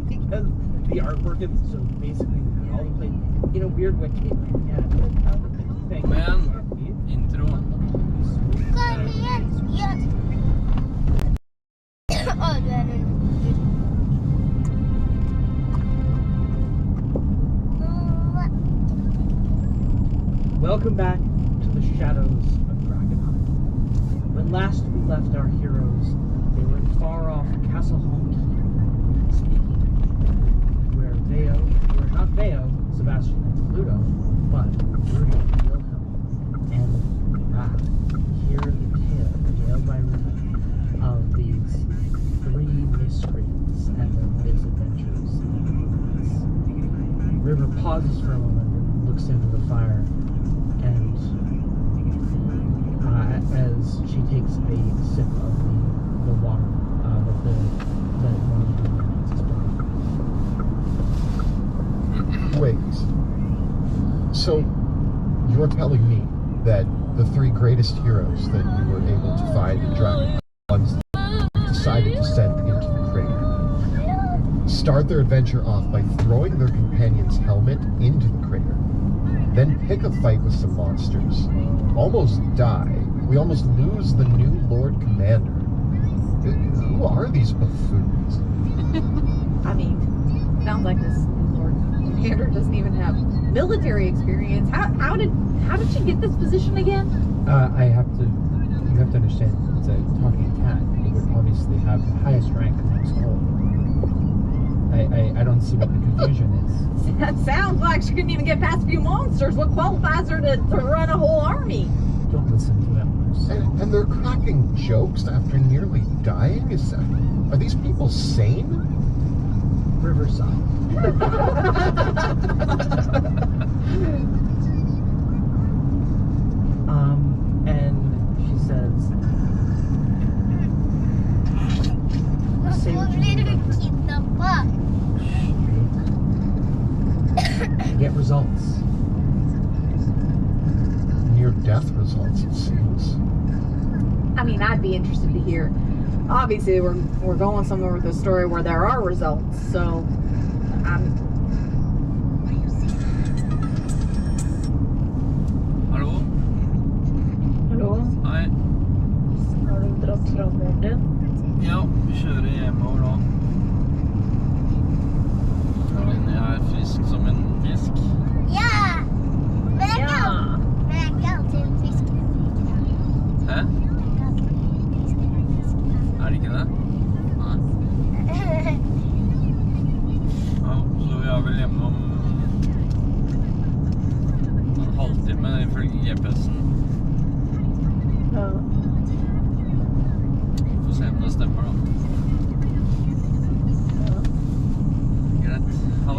because the artwork is so basically we all the play in a weird way. Yeah, thank you. Man, intro. Kom igen! Yes! Åh, du är en... Welcome back to the Shadows of Dragonheim. When last we left our heroes, they were in far-off Castle Holmkeep, speaking where not Veo, Sebastian and Pluto, but Rudy, Wilhelm, and Raph hear the tale regaled by Rudy of these three miscreants and their misadventures. River pauses for a moment and looks into the fire. And as she takes a sip of the water that one of the humans is brought. Wait. So you're telling me that the three greatest heroes that you were able to find in Dragon ones decided to send into the crater start their adventure off by throwing their companion's helmet into the crater, then pick a fight with some monsters, almost die. We almost lose the new Lord Commander. Who are these buffoons? I mean, sounds like this Lord Commander doesn't even have military experience. How did she get this position again? You have to understand, it's a talking cat. It would obviously have the highest rank amongst all of them. I don't see what the confusion is. That sounds like she couldn't even get past a few monsters. What qualifies her to run a whole army? Don't listen to them. And they're cracking jokes after nearly dying? Are these people sane? Riverside. And she says, say what you get results. Near death results, it seems. I mean, I'd be interested to hear. Obviously, we're going somewhere with a story where there are results, so Hallå? Hallå? Nej. Har du dratt fram orden? Ja, vi kör hem och då. Den är frisk som en fisk. Ja! Men jag Ja. kan alltid en fisk. Hä? Er det ikke det? Nei. Ja, så vi er vel hjemme om en halvtime ifølge GPS-en. Ja. step bro. Greit. Ha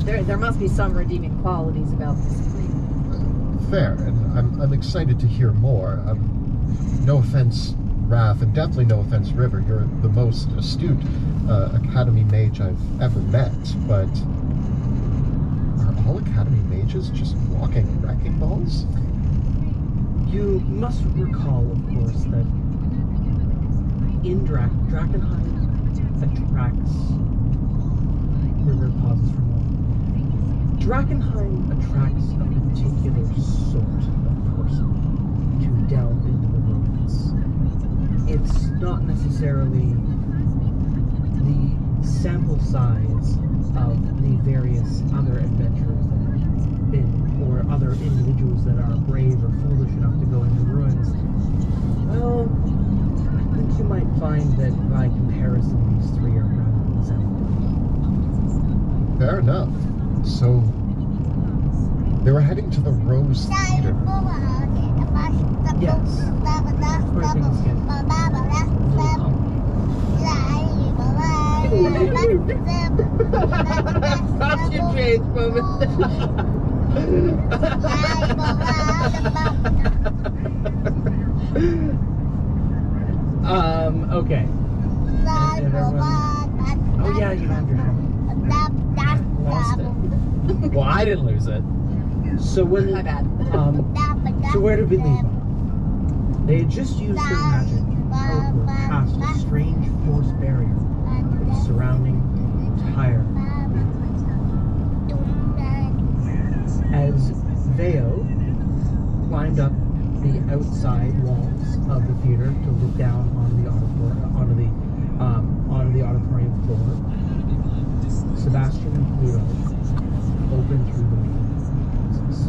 det. There must be some redeeming qualities about this breed. Fair, and I'm excited to hear more. No offense, Raph, and definitely no offense, River. You're the most astute Academy mage I've ever met, but are all Academy mages just walking wrecking balls? You must recall, of course, that in Drakenheim attracts... River pauses for a moment. Drakenheim attracts a particular sort of person to delve into the ruins. It's not necessarily the sample size of the various other adventurers that have been, or other individuals that are brave or foolish enough to go into the ruins. Well, I think you might find that by comparison, these three are rather resembled. Fair enough. So, they were heading to the Rose Theater. Yes. Where things get a okay. And everyone... Oh yeah, you have your hand. Lost it. Well, I didn't lose it. So when... My bad. So where did we leave them? They had just used their magic to teleport past a strange force barrier that was surrounding the entire theater. As Veo climbed up the outside walls of the theater to look down onto the auditorium floor, Sebastian and Pluto opened through the main entrance.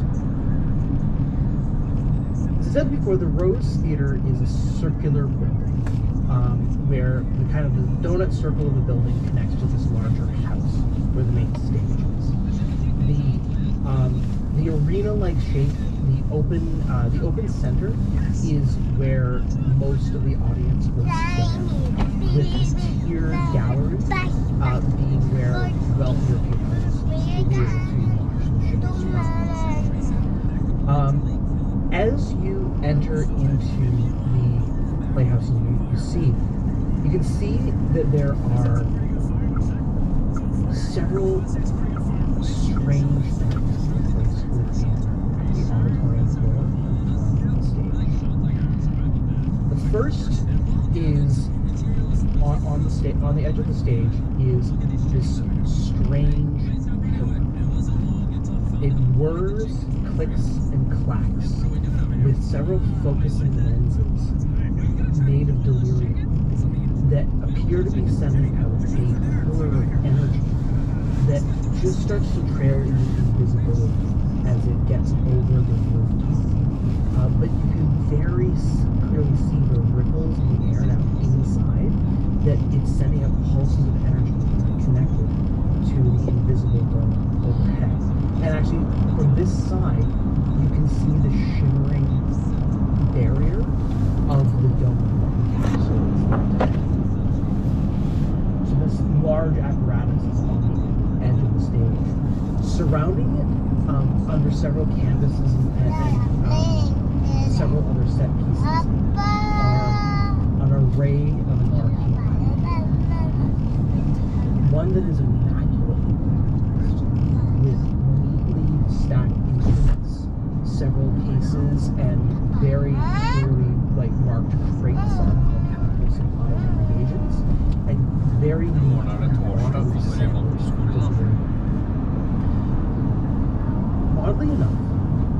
As I said before, the Rose Theater is a circular building where the kind of the donut circle of the building connects to this larger house where the main stage is. The arena-like shape, the open center, is where most of the audience will stand, with the tiered gallery being where wealthier patrons will be able to watch the shows from. As you enter into the playhouse, you can see that there are several strange things taking place within the auditorium floor on the stage. The first is on the edge of the stage is this strange pillar. It whirs, clicks, and clacks with several focusing lenses made of delirium that appear to be sending out a pillar of energy that just starts to trail into invisibility as it gets over the rooftop. But you can very clearly see the ripples in the air now inside, that it's sending out pulses of energy connected to the invisible dome overhead. And actually, from this side, you can see the shimmering barrier of the dome. So this large apparatus is on the edge of the stage. Surrounding it, under several canvases and several other set pieces, are an array of marquees. One that is immaculately organized, with neatly stacked instruments, several cases, and very clearly marked crates on mechanical supplies and reagents, and very neat Oddly enough,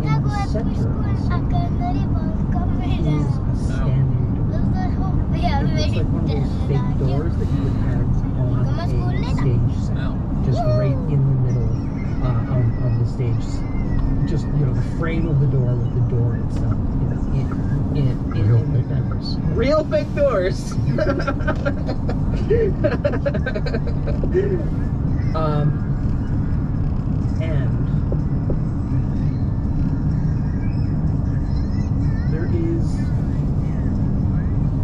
in the center of the stage is a standing door. It looks like one of those fake doors that you would have on a stage set, just right in the middle of the stage. Just, the frame of the door with the door itself. Real big doors. Real big doors! And is,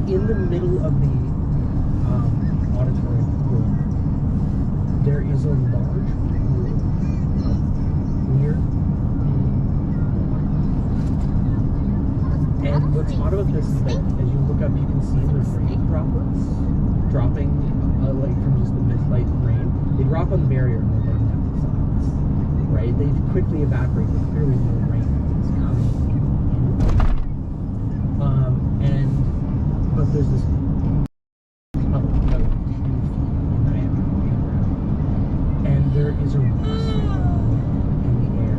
in the middle of the auditorium room, there is a large pool near the. And what's odd about this is that as you look up, you can see the rain droplets dropping, like from just the mist-light rain. They drop on the barrier and they run down the sides. Right? They've quickly evaporated. Clearly, no rain is coming in. But there's this puddle about 2 feet in diameter, and there is a rustling in the air.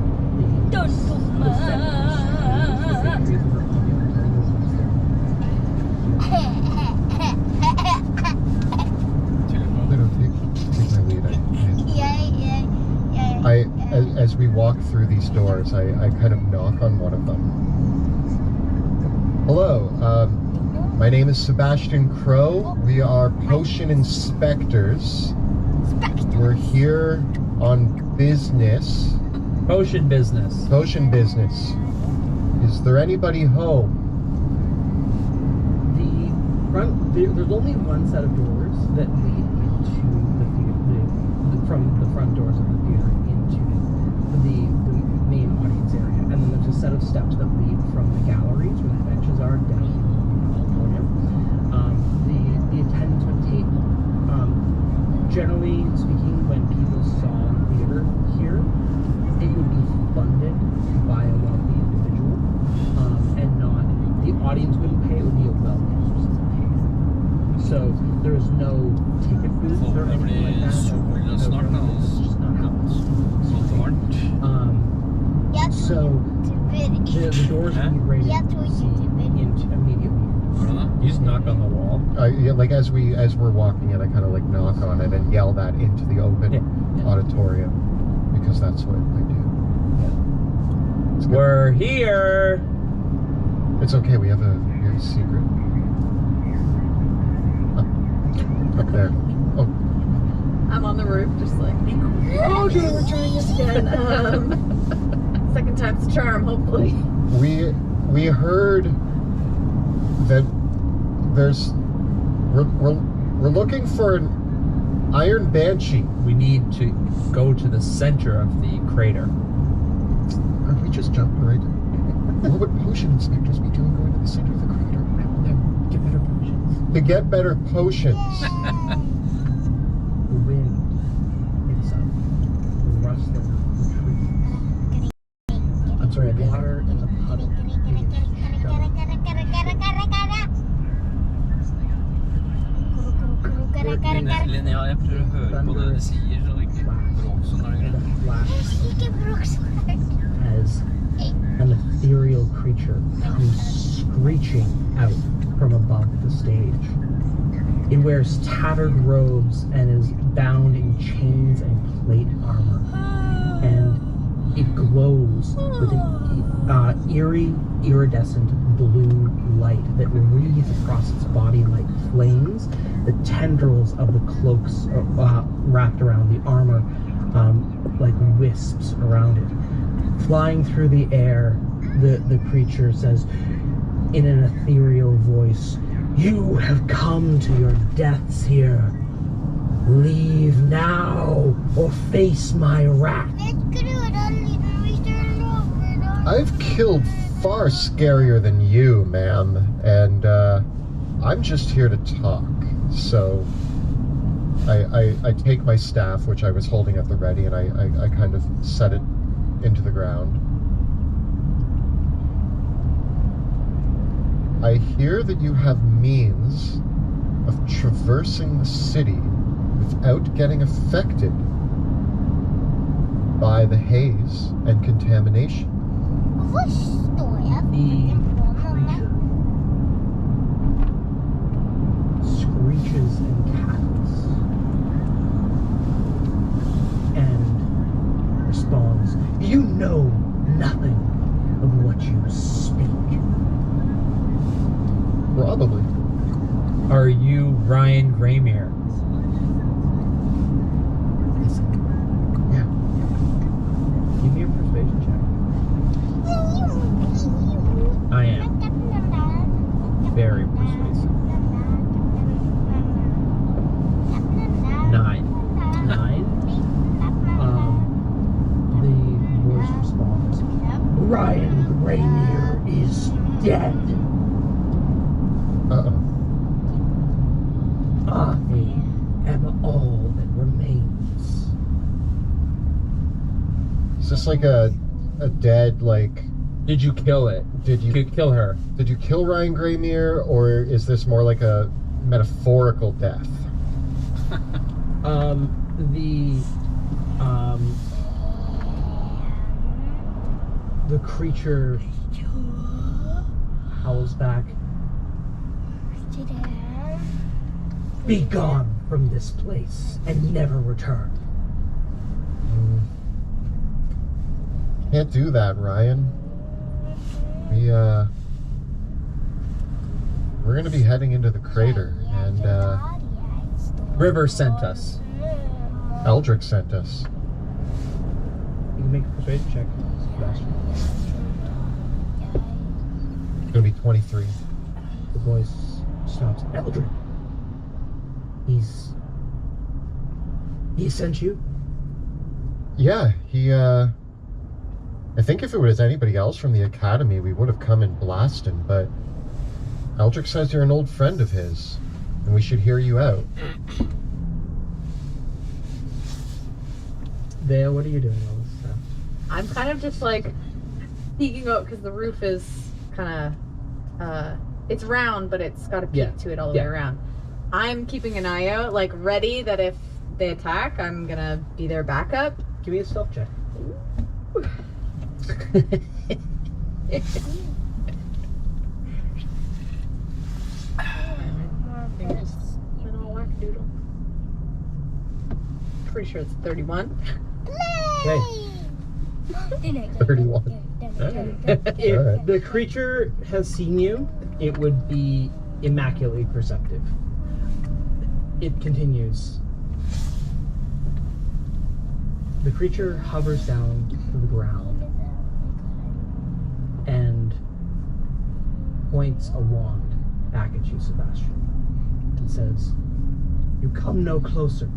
The centuries of our They don't take my lead. As we walk through these doors, I kind of knock on one of them. Hello, my name is Sebastian Crow. We are potion inspectors. We're here on business. Potion business. Potion business. Is there anybody home? The front, there's only one set of doors that lead into the theater, from the front doors of the theater into the main audience area, and then there's a set of steps that lead from the galleries where the benches are down to the auditorium. The attendance would take, generally speaking, when people saw theater here, it would be funded by a wealthy individual, and not, the audience wouldn't pay, it would be a wealthy person that paid. So there is no ticket booth or anything like that. It's just not so the doors would be ready to see into immediately. You just knock on the wall. Yeah, like as we're walking in, I kind of like knock on it and yell that into the open auditorium, because that's what I do. It's good. We're here. It's okay. We have a secret. Up there. Oh, I'm on the roof, just like, oh, okay, we're trying this again. Second time's a charm, hopefully. we heard that we're looking for an Iron Banshee. We need to go to the center of the crater. Aren't we just jumping right? What would potion inspectors be doing going to the center of the crater? Get better potions. To get better potions. The wind itself, the rustling of the trees. I'm sorry, I didn't. Water in the puddle. Linnea, jeg prøver å høre på det du sier, så det ikke bråk sånn når det As an ethereal creature comes screeching out from above the stage. It wears tattered robes and is bound in chains and plate armor. And it glows with an eerie, iridescent blue light that wreathes across its body like flames. The tendrils of the cloaks wrapped around the armor like wisps around it. Flying through the air, the creature says in an ethereal voice, "You have come to your deaths here. Leave now or face my wrath." I've killed far scarier than you, ma'am, and I'm just here to talk. So I take my staff, which I was holding at the ready, and I kind of set it into the ground. I hear that you have means of traversing the city without getting affected by the haze and contamination. The creature screeches and cackles and responds, "You know nothing of what you speak." Probably. Are you Ryan Graymere? Yeah. Give me a persuasion check. I am. very persuasive. 9. 9. The voice responds, Ryan Graymeer is dead. Uh-oh. I am all that remains. Is this like a dead, like, Did you kill it? did you Kill her? did you kill Ryan Graymeer, or is this more like a metaphorical death? The creature howls back, be gone from this place and never return. Can't do that, Ryan. We're gonna be heading into the crater, and River sent us. Eldrick sent us. You can make a persuasion check, Sebastian. It's gonna be 23. The voice stops. Eldrick. He sent you? Yeah, I think if it was anybody else from the Academy, we would have come and blasted him, but Eldrick says you're an old friend of his, and we should hear you out. Vale, what are you doing all this stuff? I'm kind of just like peeking out because the roof is kind of, it's round, but it's got a peak Yeah. to it all the Yeah. way around. I'm keeping an eye out, like ready that if they attack, I'm gonna be their backup. Give me a stealth check. Pretty sure it's 31. Okay. 31. If Alright. the creature has seen you, it would be immaculately perceptive. It continues. The creature hovers down to the ground and points a wand back at you, Sebastian. It says, "You come no closer."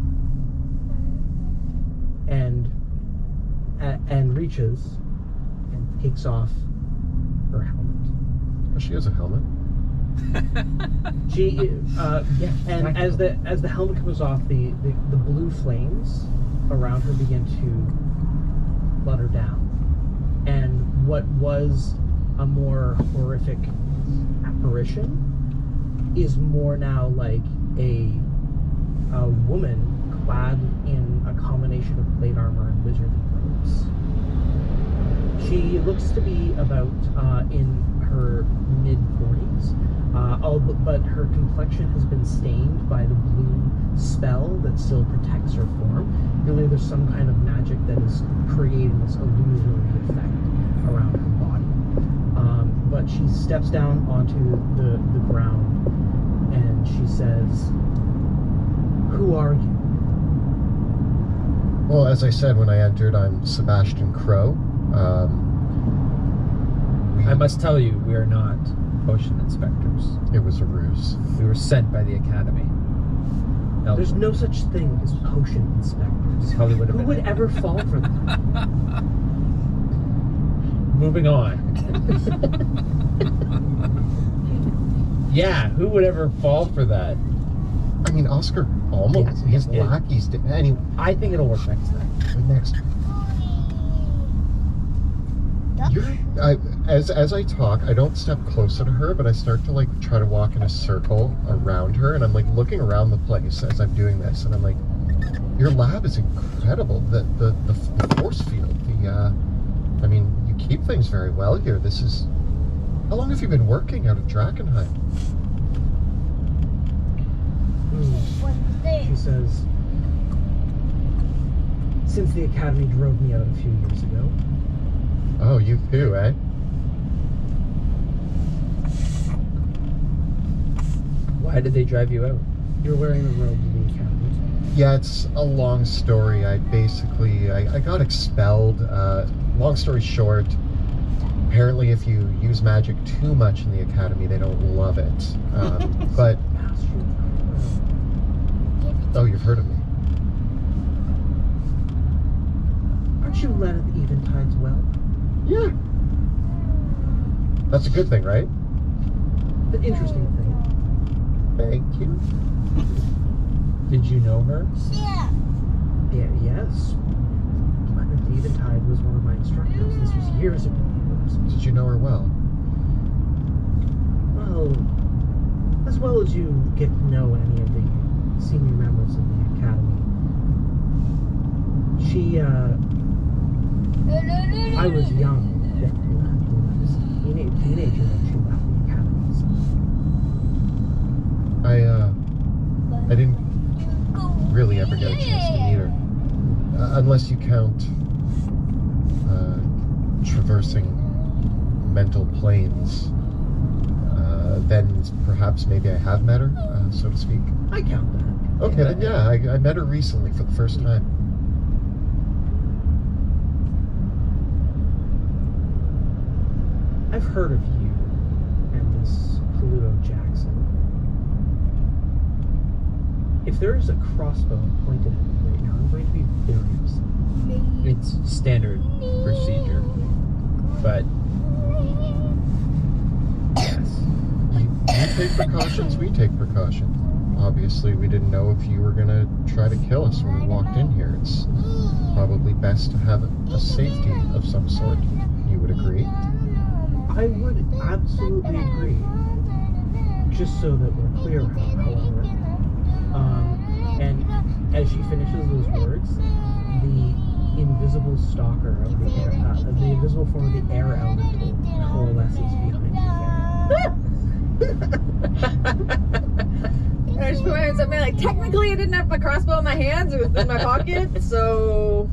And reaches and takes off her helmet. Oh, she has a helmet. She, and as the helmet comes off, the blue flames around her begin to flutter down, and what was a more horrific apparition is more now like a woman clad in a combination of plate armor and wizard robes. She looks to be about in her mid-40s, but her complexion has been stained by the blue spell that still protects her form. Really, there's some kind of magic that is creating this illusory effect around her body. But she steps down onto the ground and she says, "Who are you?" Well, as I said when I entered, I'm Sebastian Crow. I must tell you, we are not potion inspectors. It was a ruse. We were sent by the Academy. There's no such thing as potion inspectors. Probably would have Who been would it. ever fall for that? Moving on. Yeah, who would ever fall for that? I mean, Oscar almost. Yeah, His yeah. lackeys did. Anyway, I think it'll work next time. next. As I talk, I don't step closer to her, but I start to like try to walk in a circle around her, and I'm like looking around the place as I'm doing this, and I'm like, your lab is incredible. The force field. I mean, you keep things very well here. This is. How long have you been working out of Drakenheim? She says, "Since the Academy drove me out a few years ago." Oh, you too, eh? Why did they drive you out? You're wearing the robe of the Academy. Yeah, it's a long story. I got expelled. Long story short, Apparently, if you use magic too much in the academy, they don't love it. But oh, you've heard of me. Aren't you led at the Eventide's well? Yeah. That's a good thing, right? The interesting thing. Thank you. Did you know her? Yeah. Yeah, yes. Led at the Eventide was one of my instructors. This was years ago. Did you know her well? Well, as well as you get to know any of the senior members of the academy. She, I was young when I was a teenager when she left the academy. I didn't really ever get a chance to meet her. Unless you count traversing mental planes. Then perhaps maybe I have met her, so to speak. I count that. Okay, then yeah, I met her recently for the first time. I've heard of you and this Pluto Jackson. If there is a crossbow pointed at me right now, I'm going to be very upset. It's standard procedure, but yes. You take precautions, we take precautions. Obviously, we didn't know if you were going to try to kill us when we walked in here. It's probably best to have a safety of some sort. You would agree? I would absolutely agree. Just so that we're clear, however. And as she finishes those words, the invisible stalker of the air, the invisible form of the air elemental coalesces behind you. I just put my hands up and like, technically I didn't have my crossbow in my hands, it was in my pocket, so...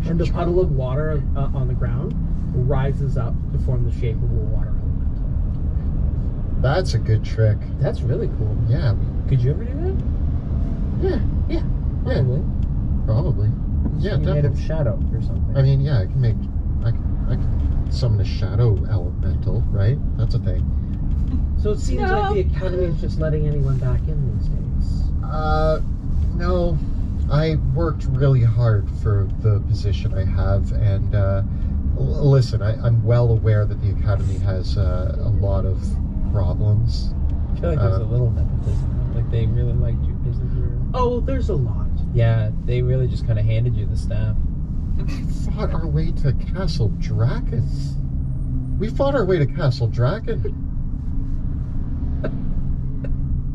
And the puddle of water on the ground rises up to form the shape of a water elemental. That's a good trick. That's really cool. Yeah, Could you ever do that? yeah, Probably. probably. Yeah, You made of definitely. shadow or something. I mean, yeah, I can summon a shadow elemental, right? That's a thing. So it seems like the academy is just letting anyone back in these days. No. I worked really hard for the position I have, and listen, I'm well aware that the academy has a lot of problems. I feel like there's a little nepotism. Like they really liked you because of your... Oh, there's a lot. Yeah, they really just kind of handed you the staff. We fought our way to Castle Draken.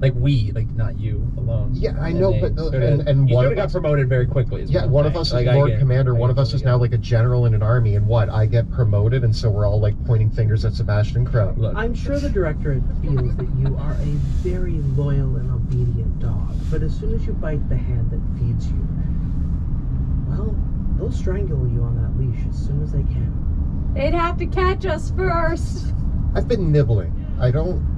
Like we, like not you alone. Yeah, I And know, they but sorta- and you one should of have got us, promoted very quickly. is yeah, what I'm one of saying. us is Like, I Lord get- Commander, I one of get us is totally now get like a general in an army, and what? I get promoted, and so we're all like pointing fingers at Sebastian Crow. it. Look, I'm sure the directorate feels that you are a very loyal and obedient dog, but as soon as you bite the hand that feeds you, well, they'll strangle you on that leash as soon as they can. They'd have to catch us first. I've been nibbling. I don't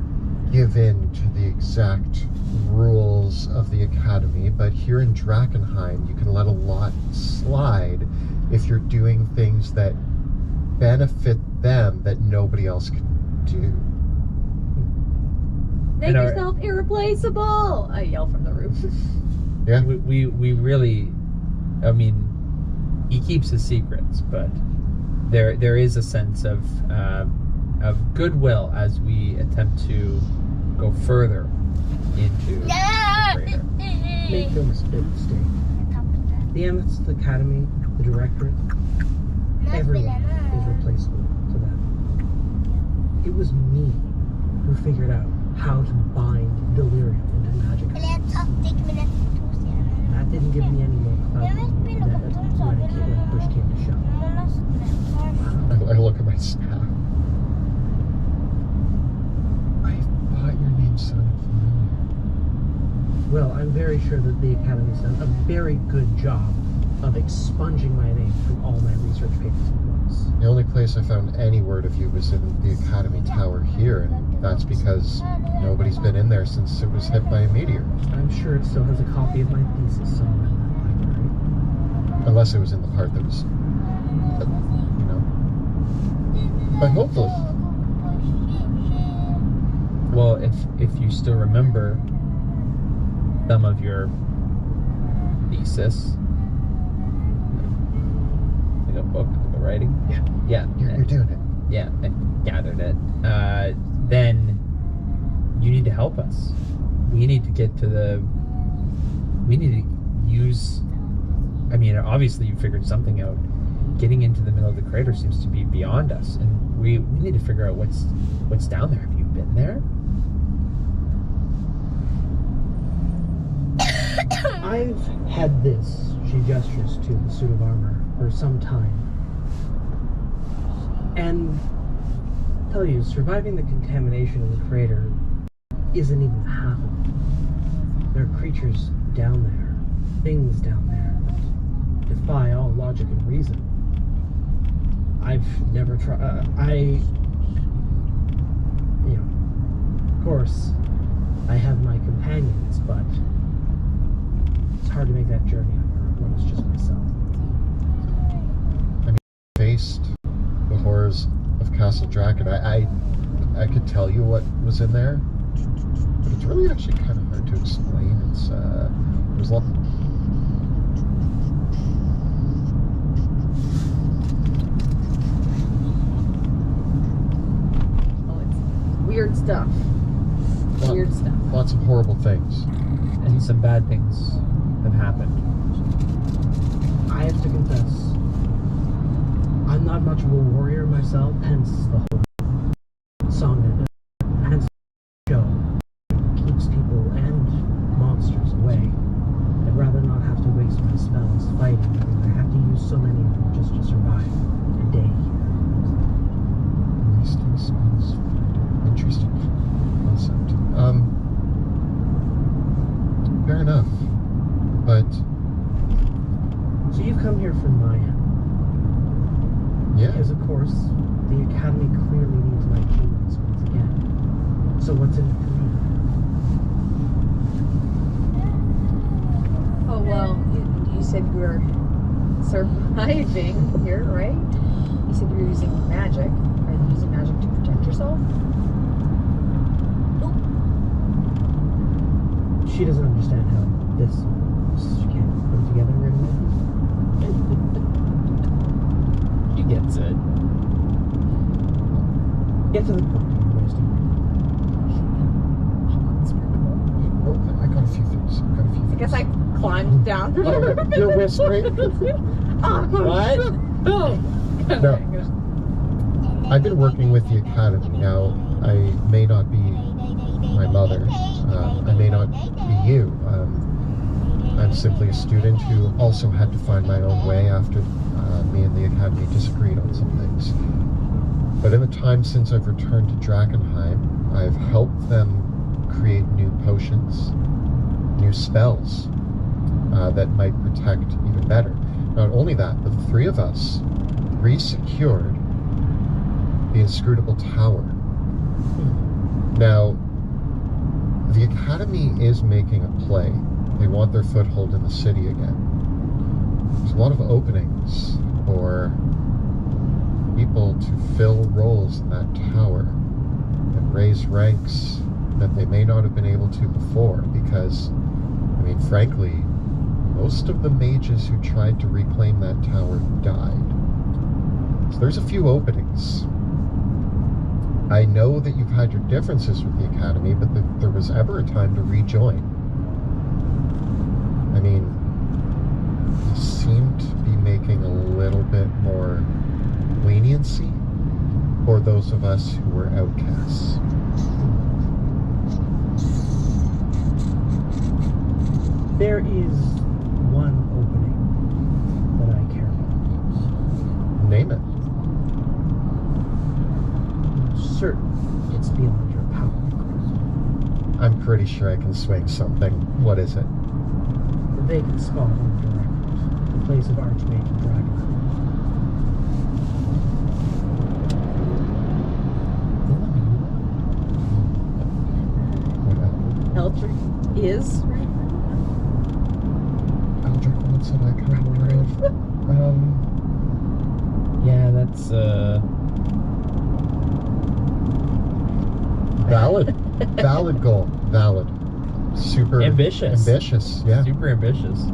give in to the exact rules of the academy, but here in Drakenheim, you can let a lot slide if you're doing things that benefit them that nobody else can do. Make And our- yourself irreplaceable! I yell from the roof. Yeah. we really, I mean, he keeps his secrets, but there is a sense of goodwill as we attempt to go further into the crater. Make no mistake. The Amethyst Academy, the directorate, everyone is replaceable to them. It was me who figured out how to bind delirium into magic. That didn't give me any more clout when push came to shove. I look at my staff. I thought your name sounded familiar. Well, I'm very sure that the Academy's done a very good job of expunging my name from all my research papers at once. The only place I found any word of you was in the Academy Tower here, and that's because nobody's been in there since it was hit by a meteor. I'm sure it still has a copy of my thesis somewhere in that library. Unless it was in the part that was, you know. But hopefully. Well, if you still remember some of your thesis, like a book, the writing. Yeah. Yeah. You're doing it. Yeah, I gathered it. Then you need to help us. We need to get to the. We need to use. I mean, obviously you figured something out. Getting into the middle of the crater seems to be beyond us, and we need to figure out what's down there. Have you been there? I've had this, she gestures to the suit of armor, for some time. And I tell you, surviving the contamination of the crater isn't even half of it. There are creatures down there, things down there, that defy all logic and reason. I've never tried. Of course, I have my companions, but it's hard to make that journey on your own when it's just myself. Faced the horrors of Castle Draken. I could tell you what was in there, but it's really actually kind of hard to explain. It's there's a lot. Oh, it's weird stuff. Weird stuff. Lots of horrible things. And some bad things have happened. I have to confess, I'm not much of a warrior myself, hence the whole song that hence the show keeps people and monsters away. I'd rather not have to waste my spells fighting. I mean, I have to use so many of them just to survive a day here. Wasting spells. Interesting concept. Fair enough. But So you've come here from Maya. yeah, Because of course, the Academy clearly needs my genius once again. So what's in it for me? Oh well, you said you were surviving here, right? You said you were using magic. Are you using magic to protect yourself? She doesn't understand how this she can't put it together right away. He gets it. Get to the point. You're wasting oh, I got a few things. I guess I climbed down. Oh, you're whispering. What? Oh. No. I've been working with the Academy. Now, I may not be my mother. I may not be you. I'm simply a student who also had to find my own way after me and the Academy disagreed on some things. But in the time since I've returned to Drakenheim, I've helped them create new potions, new spells that might protect even better. Not only that, but the three of us re-secured the Inscrutable Tower. Now, the Academy is making a play. They want their foothold in the city again. There's a lot of openings for people to fill roles in that tower and raise ranks that they may not have been able to before because, I mean, frankly, most of the mages who tried to reclaim that tower died. So there's a few openings. I know that you've had your differences with the Academy, but there was ever a time to rejoin. I mean, you seem to be making a little bit more leniency for those of us who were outcasts. There is one opening that I care about. Name it. Certain it's beyond your power. I'm pretty sure I can swing something. What is it? The vacant spot on the directorate, the place of Archmage and Dragon. Eldrick is right. Eldrick wants it, I can't remember. Yeah, that's Valid goal. Valid. Super Ambitious. Ambitious, yeah. Super ambitious.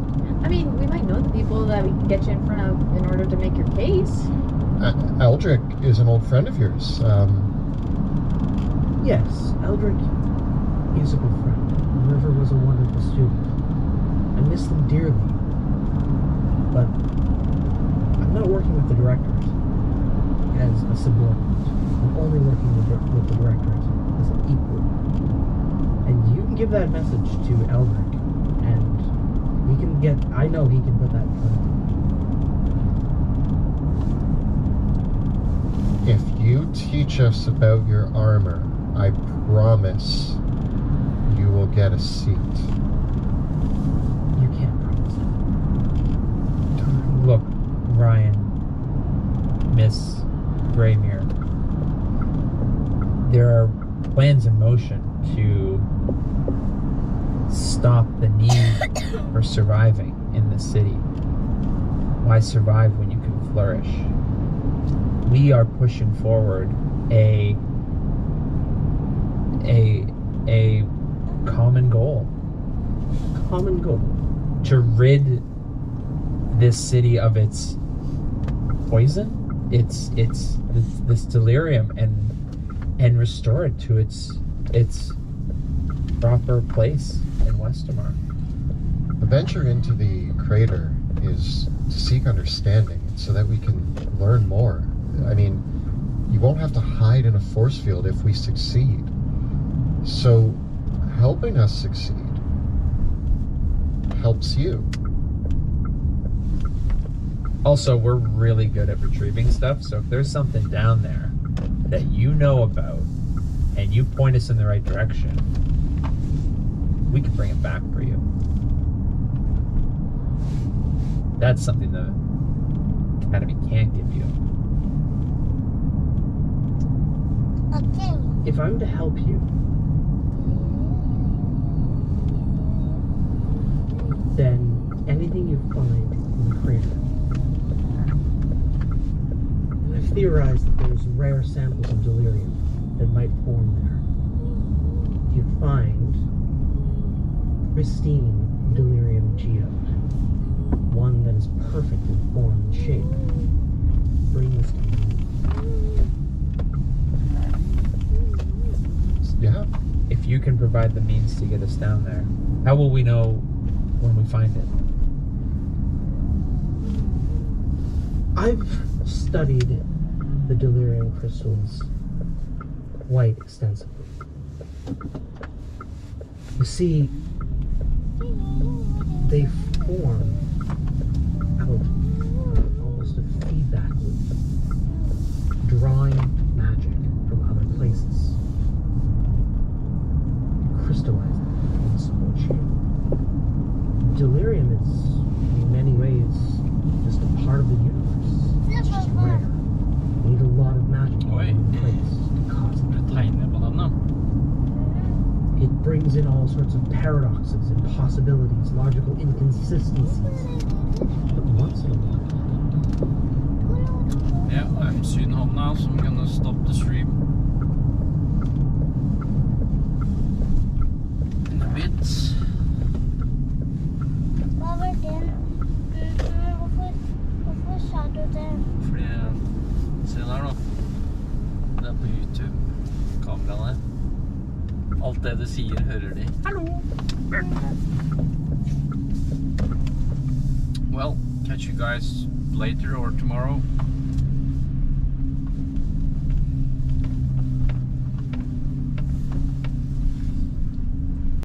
I mean, we might know the people that we can get you in front of in order to make your case. Eldrick is an old friend of yours. Yes, Eldrick is a good friend. River was a wonderful student. I miss them dearly. But I'm not working with the directors as a subordinate. I'm only working with the directors as an equal. And you can give that message to Eldrick, and he can get, I know he can put that in front of you. If you teach us about your armor, I promise you will get a seat. You can't promise that. Look, Ryan, Miss Greymere, there are plans in motion to stop the need for surviving in the city. Why survive when you can flourish? We are pushing forward a common goal Common goal. to rid this city of its poison, it's this delirium, and restore it to its proper place in Westermar. The venture into the crater is to seek understanding so that we can learn more. I mean, you won't have to hide in a force field if we succeed. So, helping us succeed helps you. Also, we're really good at retrieving stuff, so if there's something down there that you know about and you point us in the right direction, we can bring it back for you. That's something the Academy can't give you. Okay. If I'm to help you, then anything you find in the crater, I've theorized that there's rare samples of delirium that might form there. If you find pristine delirium geode, one that is perfect in form and shape, bring this to me. Yeah. If you can provide the means to get us down there, how will we know when we find it? I've studied the delirium crystals quite extensively. You see, they form out of almost a feedback loop, drawing magic from other places, crystallize it in small shape. Delirium is, in many ways, just a part of the universe. It's just rare. You need a lot of magic in Oi. one place to cause it. Tegner på den da. It brings in all sorts of paradoxes, impossibilities, logical inconsistencies. But once in a while, Yeah, I'm soon home now, so I'm gonna stop the stream. In a bit. Hva var det? Hvorfor sa du det? Fordi, se der da. Det er på YouTube. Kameraet der. Alt det du sier, hører de. Hallo! Well, catch you guys later or tomorrow.